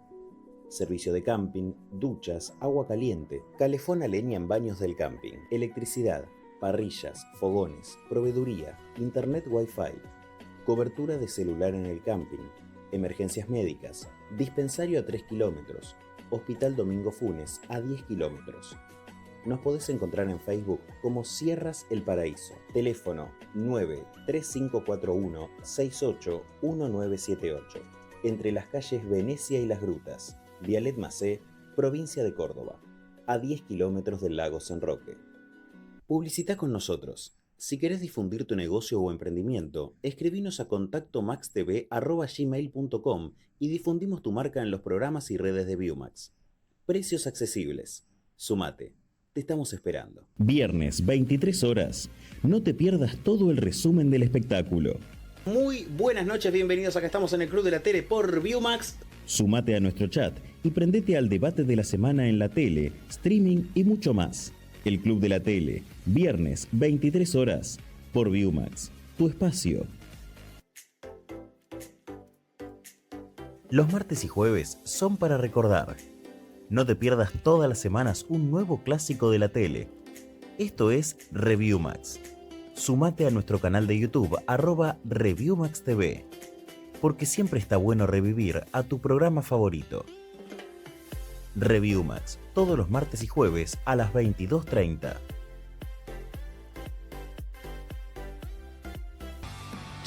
Servicio de camping, duchas, agua caliente, calefón a leña en baños del camping, electricidad, parrillas, fogones, proveeduría, internet wifi, cobertura de celular en el camping, emergencias médicas, dispensario a 3 kilómetros, Hospital Domingo Funes a 10 kilómetros. Nos podés encontrar en Facebook como Sierras El Paraíso. Teléfono 93541 681978. Entre las calles Venecia y Las Grutas. Vialet Macé, provincia de Córdoba, a 10 kilómetros del lago San Roque. Publicita con nosotros. Si querés difundir tu negocio o emprendimiento, escribinos a contactomaxtv@gmail.com y difundimos tu marca en los programas y redes de Viewmax. Precios accesibles. Sumate. Te estamos esperando. Viernes, 23 horas. No te pierdas todo el resumen del espectáculo. Muy buenas noches, bienvenidos. Acá estamos en el Club de la Tele por Viewmax. Sumate a nuestro chat y prendete al debate de la semana en la tele, streaming y mucho más. El Club de la Tele, viernes, 23 horas, por Viewmax, tu espacio. Los martes y jueves son para recordar. No te pierdas todas las semanas un nuevo clásico de la tele. Esto es Reviewmax. Sumate a nuestro canal de YouTube, @ReviewMaxTV. Porque siempre está bueno revivir a tu programa favorito. Reviewmax, todos los martes y jueves a las 22:30.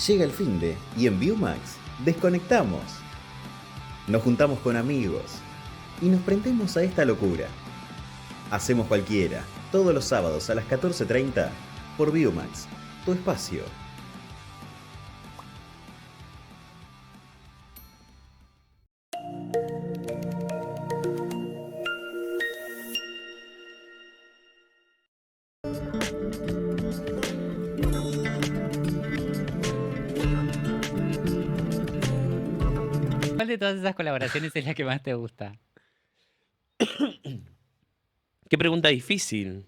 Llega el finde y en Viewmax desconectamos. Nos juntamos con amigos y nos prendemos a esta locura. Hacemos cualquiera, todos los sábados a las 14:30 por Viewmax, tu espacio. ¿Cuál de todas esas colaboraciones es la que más te gusta? Qué pregunta difícil.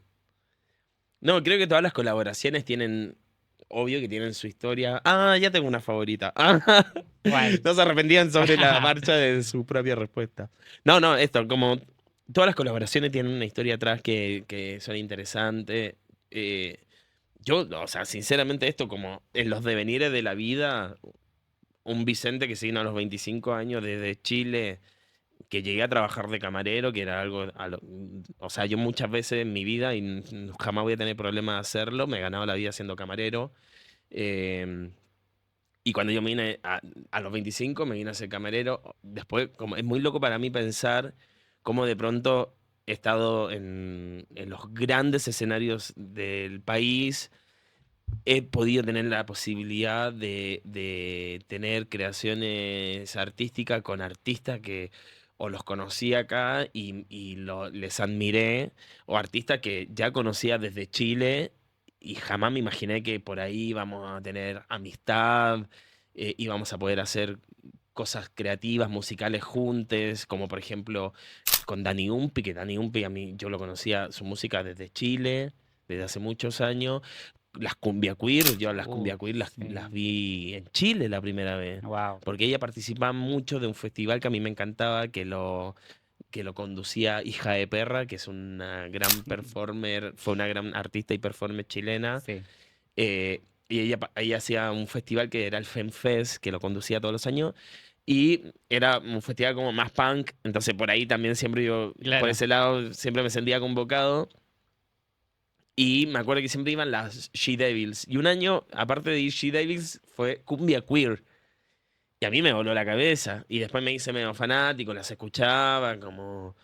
No, creo que todas las colaboraciones tienen, obvio que tienen su historia. Ah, ya tengo una favorita. ¿Cuál? No se arrepentían sobre la marcha de su propia respuesta. No, no, esto, como todas las colaboraciones tienen una historia atrás que son interesantes. Yo, o sea, sinceramente esto, como en los devenires de la vida, un Vicente que se vino a los 25 años desde Chile, que llegué a trabajar de camarero, que era algo, o sea, yo muchas veces en mi vida, y jamás voy a tener problema de hacerlo, me he ganado la vida siendo camarero. em, y cuando yo me vine a los 25, me vine a ser camarero. Después, como es muy loco para mí pensar cómo de pronto he estado en los grandes escenarios del país, he podido tener la posibilidad de tener creaciones artísticas con artistas que o los conocí acá y les admiré, o artistas que ya conocía desde Chile y jamás me imaginé que por ahí íbamos a tener amistad, íbamos a poder hacer cosas creativas, musicales juntos, como por ejemplo con Dani Umpi, que Dani Umpi a mí yo lo conocía su música desde Chile, desde hace muchos años. Las cumbia queer, yo las cumbia queer las Sí. vi en Chile la primera vez, Wow. porque ella participaba mucho de un festival que a mí me encantaba, que lo conducía Hija de Perra, que es una gran performer, fue una gran artista y performer chilena. Sí. Y ella hacía un festival que era el FemFest, que lo conducía todos los años. Y era un festival como más punk, entonces por ahí también siempre yo, por Claro. ese lado, siempre me sentía convocado. Y me acuerdo que siempre iban las She-Devils. Y un año, aparte de ir She-Devils, fue Cumbia Queer. Y a mí me voló la cabeza. Y después me hice medio fanático, las escuchaba, como...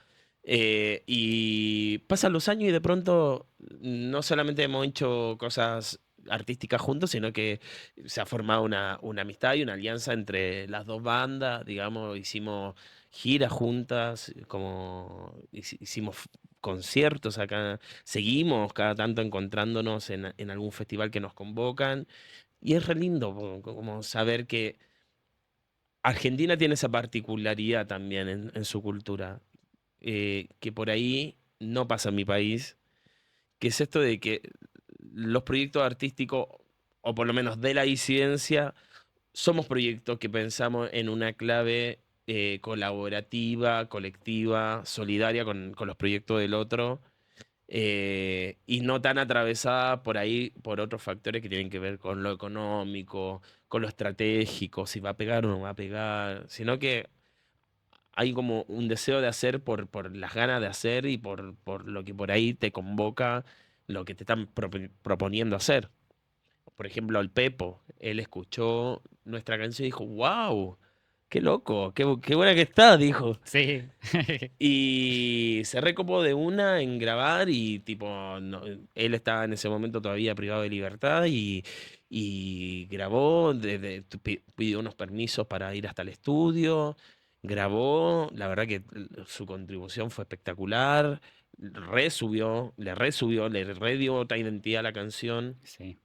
y pasan los años y de pronto no solamente hemos hecho cosas artísticas juntos, sino que se ha formado una amistad y una alianza entre las dos bandas, digamos, hicimos giras juntas, como hicimos conciertos acá, seguimos cada tanto encontrándonos en algún festival que nos convocan, y es re lindo como saber que Argentina tiene esa particularidad también en su cultura, que por ahí no pasa en mi país, que es esto de que los proyectos artísticos, o por lo menos de la disidencia, somos proyectos que pensamos en una clave colaborativa, colectiva, solidaria con los proyectos del otro, y no tan atravesada por ahí por otros factores que tienen que ver con lo económico, con lo estratégico, si va a pegar o no va a pegar, sino que hay como un deseo de hacer por las ganas de hacer y por lo que por ahí te convoca, lo que te están proponiendo hacer. Por ejemplo, el Pepo, él escuchó nuestra canción y dijo, wow, qué loco, qué buena que está, dijo. Sí. Y se recopó de una en grabar y tipo, él estaba en ese momento todavía privado de libertad y grabó, pidió unos permisos para ir hasta el estudio, grabó, la verdad que su contribución fue espectacular, le redio otra identidad a la canción. Sí.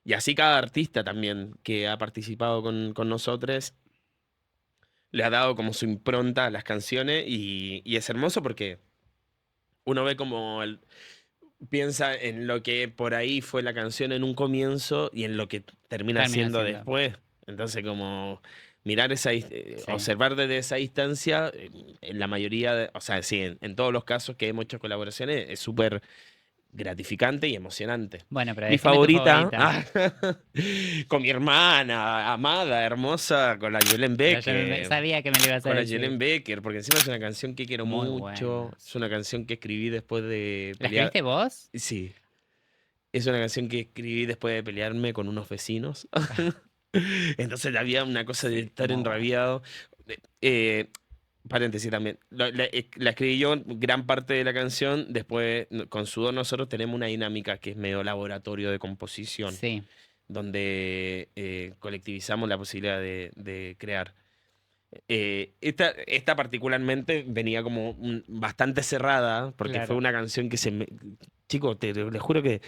Y así cada artista también que ha participado con nosotros le ha dado como su impronta a las canciones y es hermoso porque uno ve como piensa en lo que por ahí fue la canción en un comienzo y en lo que termina Termina siendo siendo. después. Entonces como mirar Sí. observar desde esa distancia, en la mayoría, o sea, sí, en todos los casos que hemos hecho colaboraciones es súper gratificante y emocionante. Bueno, pero Mi decime tu favorita, favorita. con mi hermana, amada, hermosa, con la Yelen Becker. Sabía que me lo ibas a Con la decir. Yelen Becker, porque encima es una canción que quiero Muy mucho. buena. Es una canción que escribí después de ¿La pelear. escribiste vos? Sí, es una canción que escribí después de pelearme con unos vecinos. Entonces había una cosa de Sí, estar muy buena. enrabiado. Eh, Paréntesis también. La escribí yo gran parte de la canción. Después, con Sudor, nosotros tenemos una dinámica que es medio laboratorio de composición, Sí, donde colectivizamos la posibilidad de crear. Esta particularmente venía como bastante cerrada, porque fue claro. una canción que se me... Chico, les juro que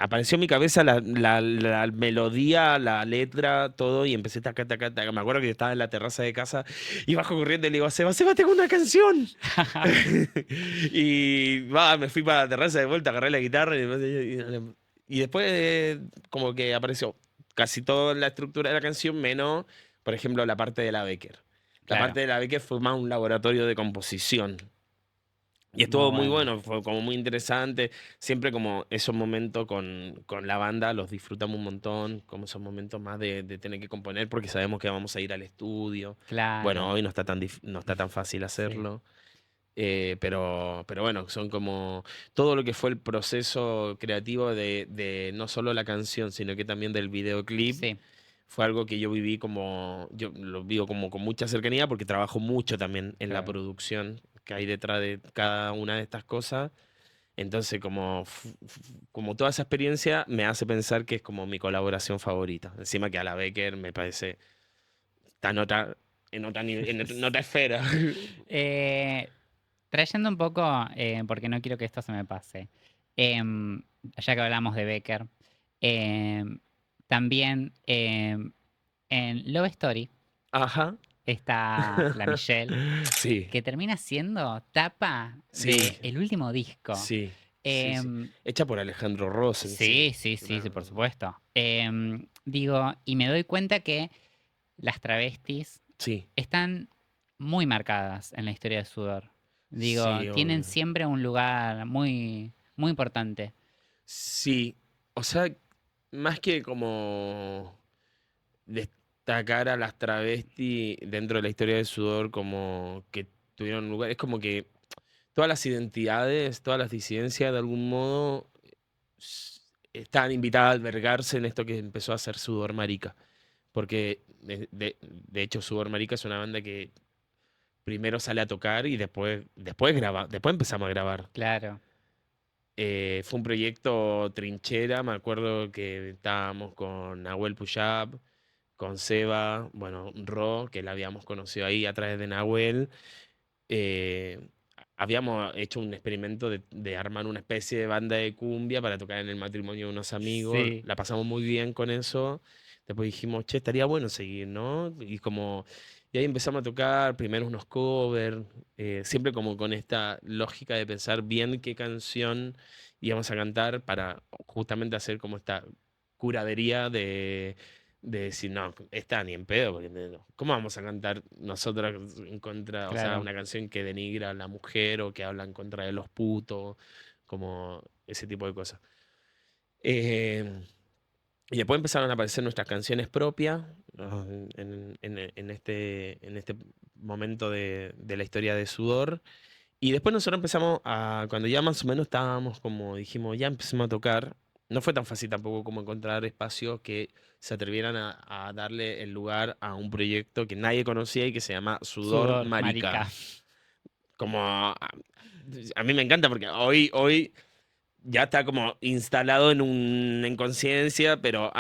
apareció en mi cabeza la melodía, la letra, todo, y empecé taca, taca, taca. Me acuerdo que estaba en la terraza de casa y bajo corriendo y le digo, Seba, tengo una canción. Y me fui para la terraza de vuelta, agarré la guitarra y después como que apareció casi toda la estructura de la canción, menos por ejemplo, la parte de la Becker. La Claro, parte de la Becker fue más un laboratorio de composición. Y muy estuvo muy bueno. bueno, fue como muy interesante. Siempre como esos momentos con la banda los disfrutamos un montón, como esos momentos más de tener que componer porque sabemos que vamos a ir al estudio. Bueno, Claro, hoy no está no está tan fácil sí, hacerlo. Pero bueno, son como todo lo que fue el proceso creativo de no solo la canción, sino que también del videoclip sí, fue algo que yo viví como, yo lo vivo como con mucha cercanía porque trabajo mucho también en la claro. producción que hay detrás de cada una de estas cosas. Entonces, como toda esa experiencia me hace pensar que es como mi colaboración favorita. Encima que a la Becker me parece está en otra esfera. Eh, Trayendo un poco, porque no quiero que esto se me pase, ya que hablamos de Becker, em, también en Love Story Ajá. está la Michelle, Sí, que termina siendo tapa sí, de el último disco. sí, sí, sí. Em, Hecha por Alejandro Rosen, sí. sí, sí, sí, sí, por Claro. supuesto. Digo, y me doy cuenta que las travestis Sí, están muy marcadas en la historia de Sudor. Digo, sí, tienen obvio. siempre un lugar muy, muy importante. Sí, o sea, más que como destacar a las travestis dentro de la historia del sudor como que tuvieron lugar, es como que todas las identidades, todas las disidencias de algún modo estaban invitadas a albergarse en esto que empezó a ser Sudor Marica. Porque de hecho Sudor Marica es una banda que primero sale a tocar y después graba, después empezamos a grabar. Claro. Fue un proyecto trinchera, me acuerdo que estábamos con Nahuel Puyab, con Seba, bueno, Ro, que la habíamos conocido ahí a través de Nahuel. eh, Habíamos hecho un experimento de armar una especie de banda de cumbia para tocar en el matrimonio de unos amigos. Sí, La pasamos muy bien con eso. Después dijimos, che, estaría bueno seguir, ¿no? Y ahí empezamos a tocar primero unos covers, siempre como con esta lógica de pensar bien qué canción íbamos a cantar para justamente hacer como esta curadería de decir, no, esta ni en pedo, porque ¿cómo vamos a cantar nosotros en contra, o sea, claro. una canción que denigra a la mujer o que habla en contra de los putos, como ese tipo de cosas? Eh, y después empezaron a aparecer nuestras canciones propias, ¿no? En este momento de la historia de Sudor. Y después nosotros empezamos a, cuando ya más o menos estábamos como dijimos, ya empezamos a tocar, no fue tan fácil tampoco como encontrar espacios que se atrevieran a darle el lugar a un proyecto que nadie conocía y que se llama Sudor Sudor, Marica. marica. Como a mí me encanta porque hoy ya está como instalado en conciencia, pero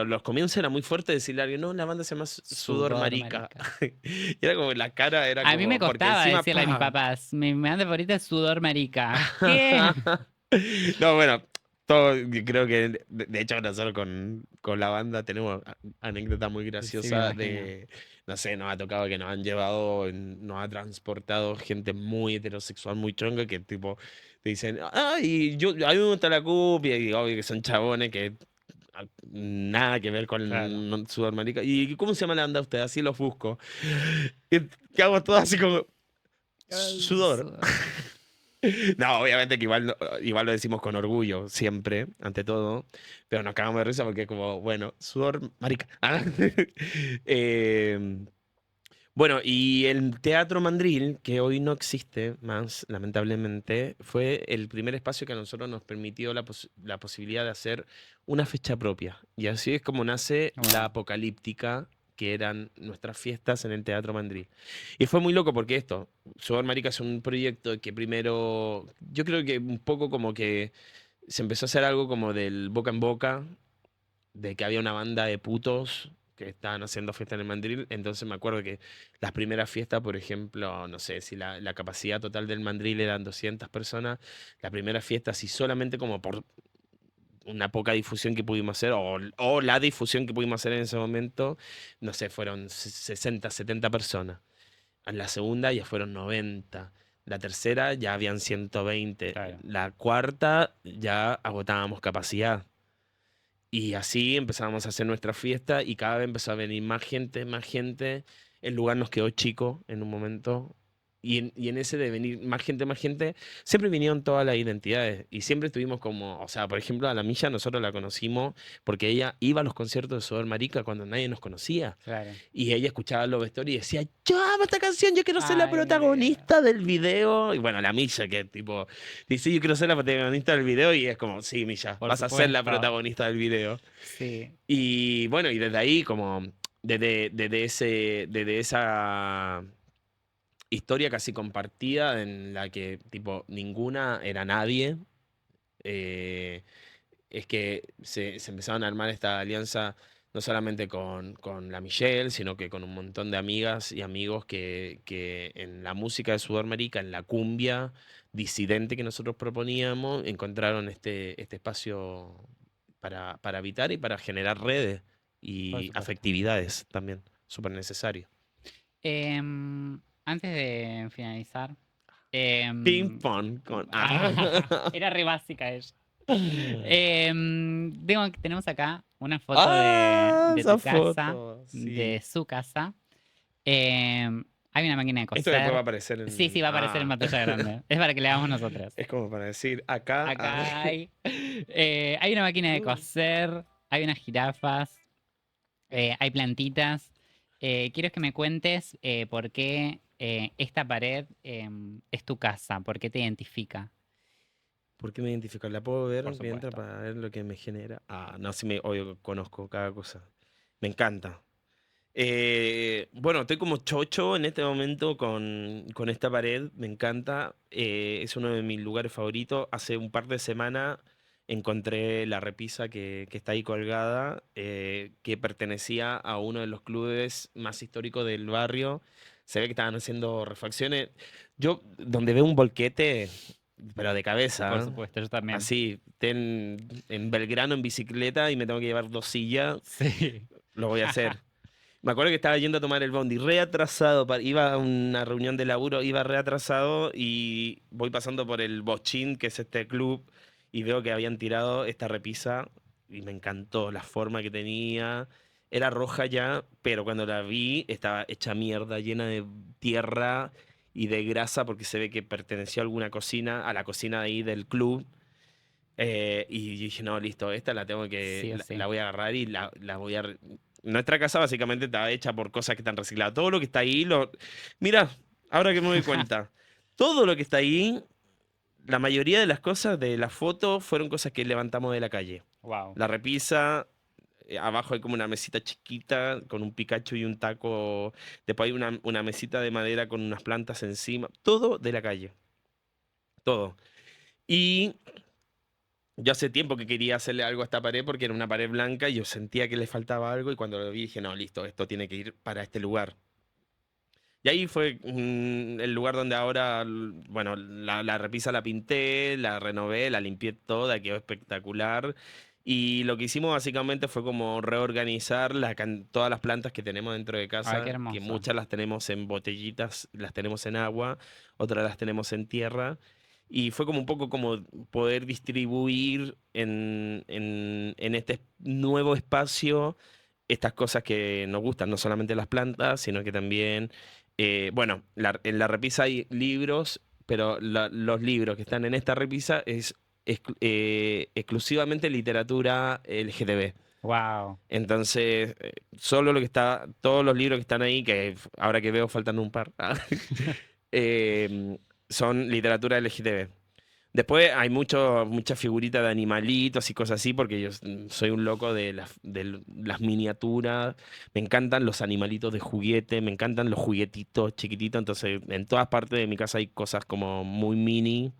los comienzos era muy fuerte decirle a alguien, no, la banda se llama Sudor Sudor, Marica. marica. Y era como la cara, era A mí me como, porque costaba encima, decirle a mis ¡pam! papás, mi banda favorita es Sudor, marica. ¿Qué? No, bueno, todo, yo creo que de hecho nosotros con la banda tenemos anécdota muy Sí, me graciosa imagino. de, no sé, nos ha tocado que nos han llevado, nos ha transportado gente muy heterosexual, muy chonga, que tipo te dicen, ay, a mí me gusta la cumbia, y obvio que son chabones que nada que ver Claro. con Sudamérica. ¿Y cómo se llama la banda usted? Así los busco. Que hago todo así como sudor. Sudor. No, obviamente que igual lo decimos con orgullo, siempre, ante todo, pero nos cagamos de risa porque es como, bueno, sudor, marica. Eh, bueno, y el Teatro Mandril, que hoy no existe más, lamentablemente, fue el primer espacio que a nosotros nos permitió la posibilidad de hacer una fecha propia. Y así es como nace la Wow. Apocalíptica, que eran nuestras fiestas en el Teatro Mandril. Y fue muy loco porque Sudor Marica es un proyecto que primero, yo creo que un poco como que se empezó a hacer algo como del boca en boca, de que había una banda de putos que estaban haciendo fiesta en el Mandril. Entonces me acuerdo que las primeras fiestas, por ejemplo, no sé si la capacidad total del Mandril eran 200 personas, la primera fiesta, si solamente como por una poca difusión que pudimos hacer, o la difusión que pudimos hacer en ese momento, no sé, fueron 60, 70 personas. En la segunda ya fueron 90. La tercera ya habían 120. Claro. La cuarta ya agotábamos capacidad. Y así empezábamos a hacer nuestra fiesta y cada vez empezó a venir más gente, más gente. El lugar nos quedó chico en un momento. Y en ese de venir más gente, siempre vinieron todas las identidades. Y siempre estuvimos como, o sea, por ejemplo, a la Milla nosotros la conocimos porque ella iba a los conciertos de Sudor Marica cuando nadie nos conocía. Claro. Y ella escuchaba Love Story y decía, yo amo esta canción, yo quiero ser la Ay, el video. protagonista del video. Y bueno, la Milla que tipo, dice, yo quiero ser la protagonista del video. Y es como, sí, Milla, Por vas a ser la supuesto. protagonista del video. Sí. Y bueno, y desde ahí, como, desde esa historia casi compartida en la que, tipo, ninguna era nadie, eh, es que se empezaron a armar esta alianza no solamente con la Michelle, sino que con un montón de amigas y amigos que en la música de Sudamérica, en la cumbia disidente que nosotros proponíamos, encontraron este espacio para habitar y para generar redes Por y supuesto. afectividades también, súper necesario. Antes de finalizar, Ping pong con... era re básica ella. Tenemos acá una foto Ah, de tu esa casa, foto, de sí. su casa. Hay una máquina de Esto después va a coser. aparecer Sí, sí, en... va a aparecer en Ah. pantalla grande. Es para que le hagamos nosotros. Es como para decir, acá... Acá hay una máquina de coser, hay unas jirafas, hay plantitas. Quiero que me cuentes por qué esta pared es tu casa? ¿Por qué te identifica? ¿Por qué me identifico? ¿La puedo ver Por mientras supuesto. para ver lo que me genera? Ah, no, sí, obvio, conozco cada cosa. Me encanta. Bueno, estoy como chocho en este momento con esta pared, me encanta. Es uno de mis lugares favoritos. Hace un par de semanas encontré la repisa que está ahí colgada, que pertenecía a uno de los clubes más históricos del barrio. Se ve que estaban haciendo refacciones. Yo, donde veo un volquete, pero de Por cabeza, supuesto, yo también. así, en Belgrano en bicicleta y me tengo que llevar 2 sillas, Sí. lo voy a hacer. Me acuerdo que estaba yendo a tomar el bondi, re atrasado, iba a una reunión de laburo, iba re atrasado y voy pasando por el Bochín, que es este club, y veo que habían tirado esta repisa y me encantó la forma que tenía. Era roja ya, pero cuando la vi estaba hecha mierda, llena de tierra y de grasa porque se ve que perteneció a alguna cocina, a la cocina de ahí del club. Y yo dije, no, listo, esta la tengo que, Sí o la sí. voy a agarrar y la voy a... Nuestra casa básicamente está hecha por cosas que están recicladas. Todo lo que está ahí, mira, ahora que me doy cuenta, todo lo que está ahí, la mayoría de las cosas de la foto fueron cosas que levantamos de la calle. Wow. La repisa, abajo hay como una mesita chiquita con un Pikachu y un taco. Después hay una mesita de madera con unas plantas encima. Todo de la calle. Todo. Y yo hace tiempo que quería hacerle algo a esta pared porque era una pared blanca y yo sentía que le faltaba algo y cuando lo vi dije, no, listo, esto tiene que ir para este lugar. Y ahí fue el lugar donde ahora, bueno, la repisa la pinté, la renové, la limpié toda, quedó espectacular. Y lo que hicimos básicamente fue como reorganizar todas las plantas que tenemos dentro de Ay, qué casa, que hermoso. muchas las tenemos en botellitas, las tenemos en agua, otras las tenemos en tierra. Y fue como un poco como poder distribuir en este nuevo espacio estas cosas que nos gustan, no solamente las plantas, sino que también bueno, en la repisa hay libros, pero los libros que están en esta repisa es exclusivamente literatura LGTB. Wow. Entonces, solo lo que está, todos los libros que están ahí, que ahora que veo faltan un par, son literatura LGTB. Después hay muchas figuritas de animalitos y cosas así, porque yo soy un loco de las miniaturas. Me encantan los animalitos de juguete, me encantan los juguetitos chiquititos. Entonces, en todas partes de mi casa hay cosas como muy mini.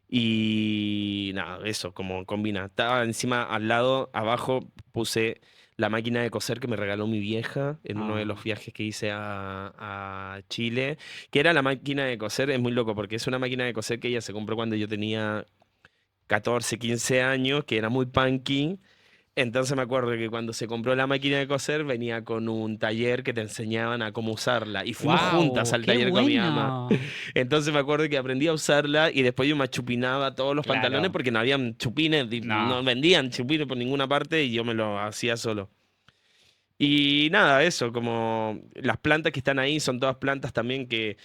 Y nada, eso, como combina. Estaba encima, al lado, abajo, puse la máquina de coser que me regaló mi vieja en uno de los Ah, viajes que hice a Chile, que era la máquina de coser, es muy loco, porque es una máquina de coser que ella se compró cuando yo tenía 14 15 años, que era muy punky. Entonces me acuerdo que cuando se compró la máquina de coser venía con un taller que te enseñaban a cómo usarla y fuimos juntas wow, al qué taller con mi mamá. bueno. Entonces me acuerdo que aprendí a usarla y después yo me achupinaba todos los pantalones Claro. porque no habían chupines, No. no vendían chupines por ninguna parte y yo me lo hacía solo. Y nada, eso, como las plantas que están ahí son todas plantas también que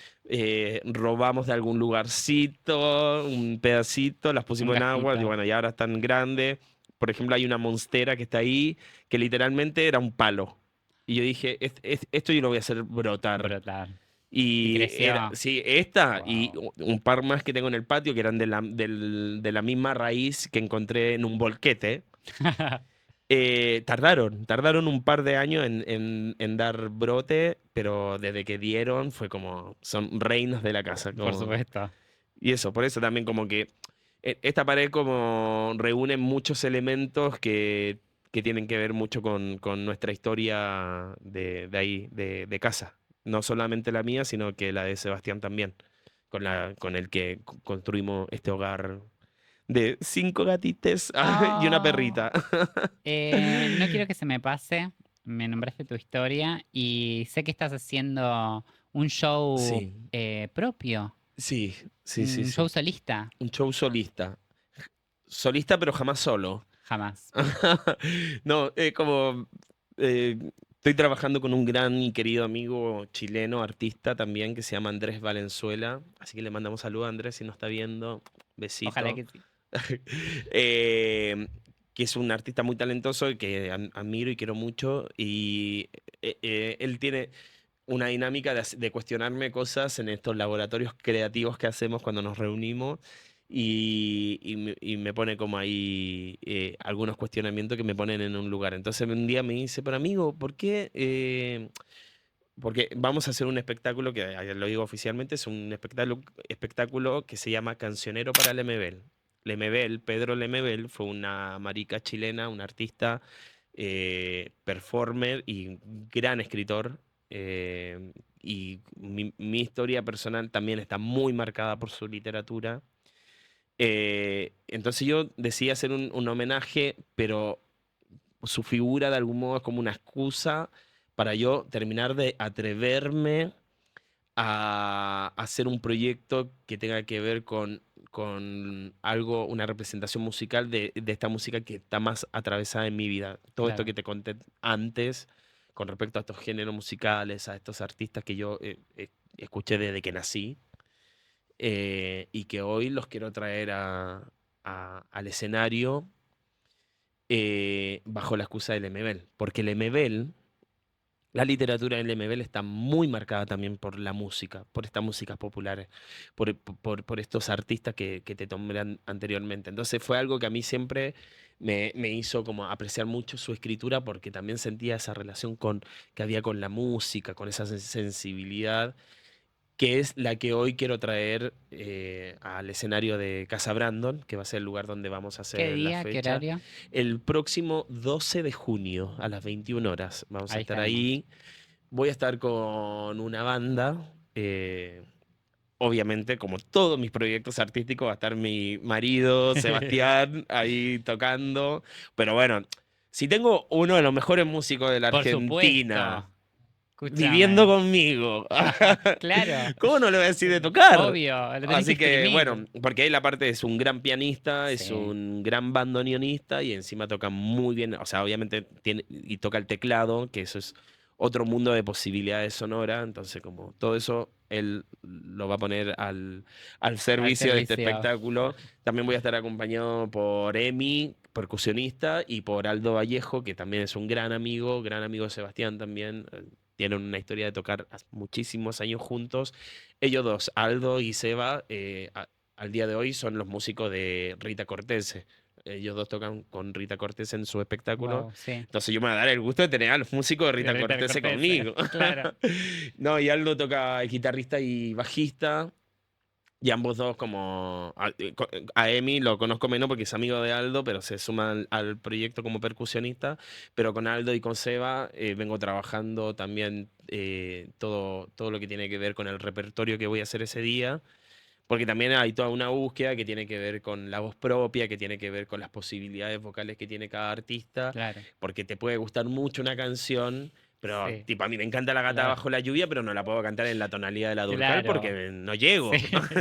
robamos de algún lugarcito, un pedacito, las Un pusimos en agua y gajito. bueno, y ahora están grandes. Por ejemplo, hay una monstera que está ahí que literalmente era un palo. Y yo dije, esto yo lo voy a hacer brotar". Brotar. Y Y era, creció. sí, esta y Wow. un par más que tengo en el patio que eran de la misma raíz que encontré en un volquete. Tardaron un par de años en dar brote, pero desde que dieron fue como, son reinas de la casa. Por supuesto. Y eso, por eso también como que esta pared como reúne muchos elementos que tienen que ver mucho con nuestra historia de ahí, de casa. No solamente la mía, sino que la de Sebastián también, con el que construimos este hogar de 5 gatites y una Ah, perrita. no quiero que se me pase. Me nombraste tu historia y sé que estás haciendo un show Sí, propio, sí, sí, sí, un show sí. solista. Un show solista. Solista, pero jamás solo. Jamás. No, como eh, estoy trabajando con un gran y querido amigo chileno, artista también, que se llama Andrés Valenzuela. Así que le mandamos saludos a Andrés si nos está viendo. Ojalá Besito. que sí. Eh, que es un artista muy talentoso y que admiro y quiero mucho. Y él tiene una dinámica de cuestionarme cosas en estos laboratorios creativos que hacemos cuando nos reunimos y me pone como ahí algunos cuestionamientos que me ponen en un lugar. Entonces un día me dice, pero amigo, ¿por qué? Porque vamos a hacer un espectáculo que, lo digo oficialmente, es un espectáculo que se llama Cancionero para Lemebel. Lemebel, Pedro Lemebel, fue una marica chilena, un artista, performer y gran escritor. Y mi historia personal también está muy marcada por su literatura. Entonces yo decidí hacer un homenaje, pero su figura de algún modo es como una excusa para yo terminar de atreverme a hacer un proyecto que tenga que ver con algo, una representación musical de esta música que está más atravesada en mi vida. Todo esto Claro. que te conté antes con respecto a estos géneros musicales, a estos artistas que yo escuché desde que nací y que hoy los quiero traer al escenario bajo la excusa del MBL. Porque el MBL, la literatura del MBL está muy marcada también por la música, por estas músicas populares, por estos artistas que te tomé anteriormente. Entonces fue algo que a mí siempre me hizo como apreciar mucho su escritura porque también sentía esa relación que había con la música, con esa sensibilidad que es la que hoy quiero traer al escenario de Casa Brandon, que va a ser el lugar donde vamos a ¿Qué hacer la día, qué fecha. horario? El próximo 12 de junio a las 21 horas vamos a Ahí estar estaremos. ahí. Voy a estar con una banda. Obviamente, como todos mis proyectos artísticos, va a estar mi marido, Sebastián, ahí tocando. Pero bueno, si tengo uno de los mejores músicos de la Por Argentina supuesto. viviendo Escúchame. conmigo. Claro. ¿Cómo no le voy a decir de tocar? Obvio, lo tenés que Así que, exprimir. bueno, porque ahí la parte es un gran pianista, es Sí, un gran bandoneonista y encima toca muy bien, o sea, obviamente tiene y toca el teclado, que eso es otro mundo de posibilidades sonoras, entonces como todo eso él lo va a poner al al servicio de este servicio. espectáculo. También voy a estar acompañado por Emi, percusionista, y por Aldo Vallejo, que también es un gran amigo de Sebastián también. Tienen una historia de tocar muchísimos años juntos. Ellos dos, Aldo y Seba, al día de hoy son los músicos de Rita Cortese. Ellos dos tocan con Rita Cortese en su espectáculo. Wow, sí. Entonces yo me voy a dar el gusto de tener a los músicos de Rita Rita Cortese Cortese. conmigo. Claro. No, y Aldo toca guitarrista y bajista. Y ambos dos como... A Emi lo conozco menos porque es amigo de Aldo, pero se suma al proyecto como percusionista. Pero con Aldo y con Seba vengo trabajando también todo lo que tiene que ver con el repertorio que voy a hacer ese día. Porque también hay toda una búsqueda que tiene que ver con la voz propia, que tiene que ver con las posibilidades vocales que tiene cada artista. Claro. Porque te puede gustar mucho una canción, pero Sí. tipo a mí me encanta La Gata Claro. Bajo la Lluvia, pero no la puedo cantar en la tonalidad de la Durcal Claro. porque no Sí, llego.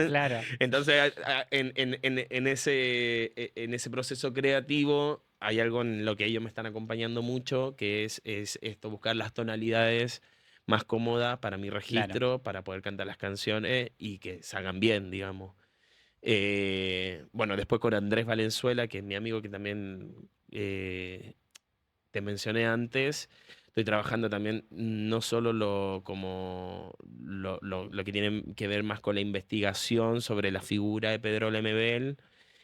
claro. Entonces, en ese proceso creativo hay algo en lo que ellos me están acompañando mucho, que es esto, buscar las tonalidades más cómodas para mi Claro. registro, para poder cantar las canciones y que salgan bien, digamos. Bueno, después con Andrés Valenzuela, que es mi amigo que también te mencioné antes. Estoy trabajando también no solo lo que tiene que ver más con la investigación sobre la figura de Pedro Lemebel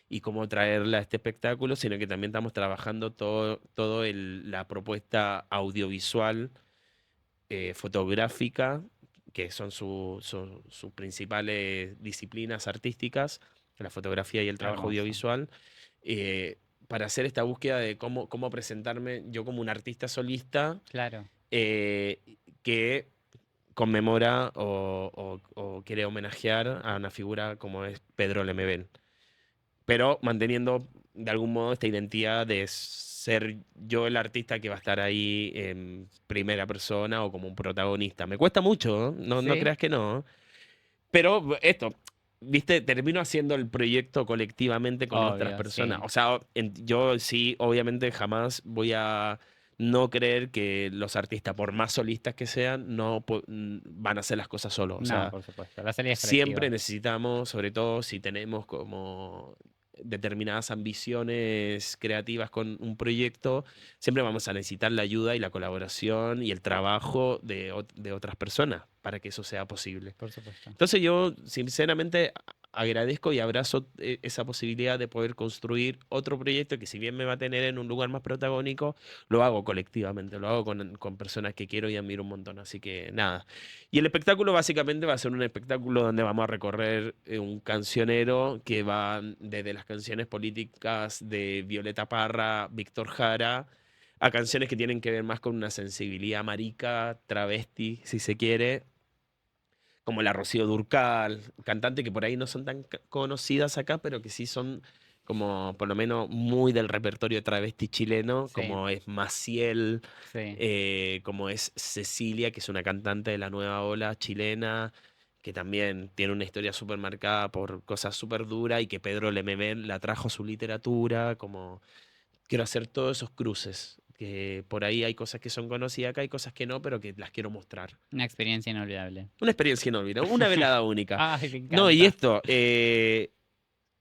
y cómo traerla a este espectáculo, sino que también estamos trabajando la propuesta audiovisual, fotográfica, que son sus principales disciplinas artísticas, la fotografía y el trabajo Hermoso. audiovisual. eh, para hacer esta búsqueda de cómo presentarme yo como un artista solista Claro. eh, que conmemora o quiere homenajear a una figura como es Pedro Lemebel, pero manteniendo de algún modo esta identidad de ser yo el artista que va a estar ahí en primera persona o como un protagonista. Me cuesta mucho, ¿eh? No Sí. creas que no, pero esto, viste, termino haciendo el proyecto colectivamente con otras Obvio, personas. sí. O sea, yo sí, obviamente jamás voy a no creer que los artistas, por más solistas que sean, no van a hacer las cosas solos. O No, sea, por supuesto. La salida es siempre colectiva. necesitamos, sobre todo si tenemos como determinadas ambiciones creativas con un proyecto, siempre vamos a necesitar la ayuda y la colaboración y el trabajo de otras personas para que eso sea posible. Por supuesto. Entonces yo sinceramente agradezco y abrazo esa posibilidad de poder construir otro proyecto que si bien me va a tener en un lugar más protagónico, lo hago colectivamente, lo hago con personas que quiero y admiro un montón. Así que nada. Y el espectáculo básicamente va a ser un espectáculo donde vamos a recorrer un cancionero que va desde las canciones políticas de Violeta Parra, Víctor Jara, a canciones que tienen que ver más con una sensibilidad marica, travesti, si se quiere, como la Rocío Dúrcal, cantante que por ahí no son tan conocidas acá, pero que sí son como por lo menos muy del repertorio travesti chileno, Sí. como es Maciel, Sí. como es Cecilia, que es una cantante de la nueva ola chilena, que también tiene una historia súper marcada por cosas súper duras y que Pedro Lemebel la trajo a su literatura, como quiero hacer todos esos cruces, que por ahí hay cosas que son conocidas acá, hay cosas que no, pero que las quiero mostrar. Una experiencia inolvidable. Una experiencia inolvidable, una velada única. Ay, me No, y encanta. esto,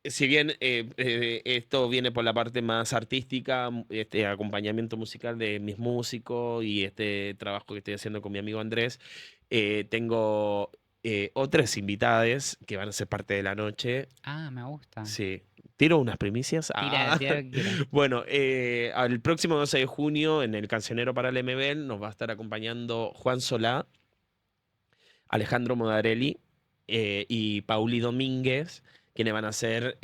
si bien esto viene por la parte más artística, este acompañamiento musical de mis músicos y este trabajo que estoy haciendo con mi amigo Andrés, tengo otras invitadas que van a ser parte de la noche. Ah, me gusta. Sí. ¿Tiro unas primicias? Tira, tira lo que quieras. Bueno, al próximo 12 de junio en el Cancionero para el MBL nos va a estar acompañando Juan Solá, Alejandro Modarelli y Pauli Domínguez, quienes van a ser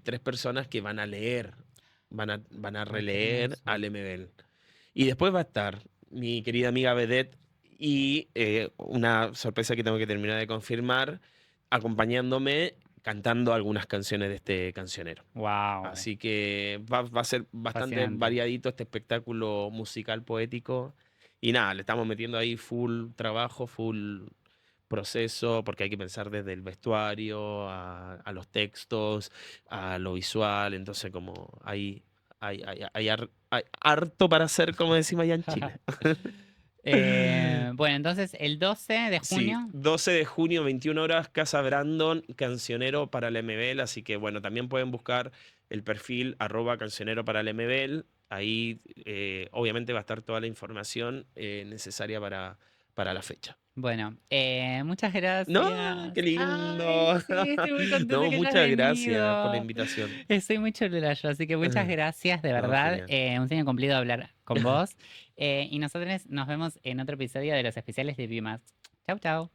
tres personas que van a leer, van a Ay, qué releer hermoso. al MBL. Y después va a estar mi querida amiga Vedette y una sorpresa que tengo que terminar de confirmar, acompañándome cantando algunas canciones de este cancionero. Wow. Así que va a ser bastante Fascinante. variadito este espectáculo musical poético. Y nada, le estamos metiendo ahí full trabajo, full proceso, porque hay que pensar desde el vestuario a los textos, a lo visual. Entonces, como hay harto para hacer, como decimos allá en Chile. Bueno, entonces el 12 de Sí, junio. 12 de junio, 21 horas, Casa Brandon, cancionero para el MBL. Así que bueno, también pueden buscar el perfil @cancionero para el MBL. Ahí obviamente va a estar toda la información necesaria para la fecha. Bueno, muchas gracias. ¡No! ¡Qué lindo! Ay, sí, estoy muy contenta No, que hayas muchas gracias por la venido. invitación. Estoy muy cholula yo, así que muchas gracias, de No, verdad. genial. Un sueño cumplido hablar con vos. Y nosotros nos vemos en otro episodio de los especiales de VMAX. Chau, chau.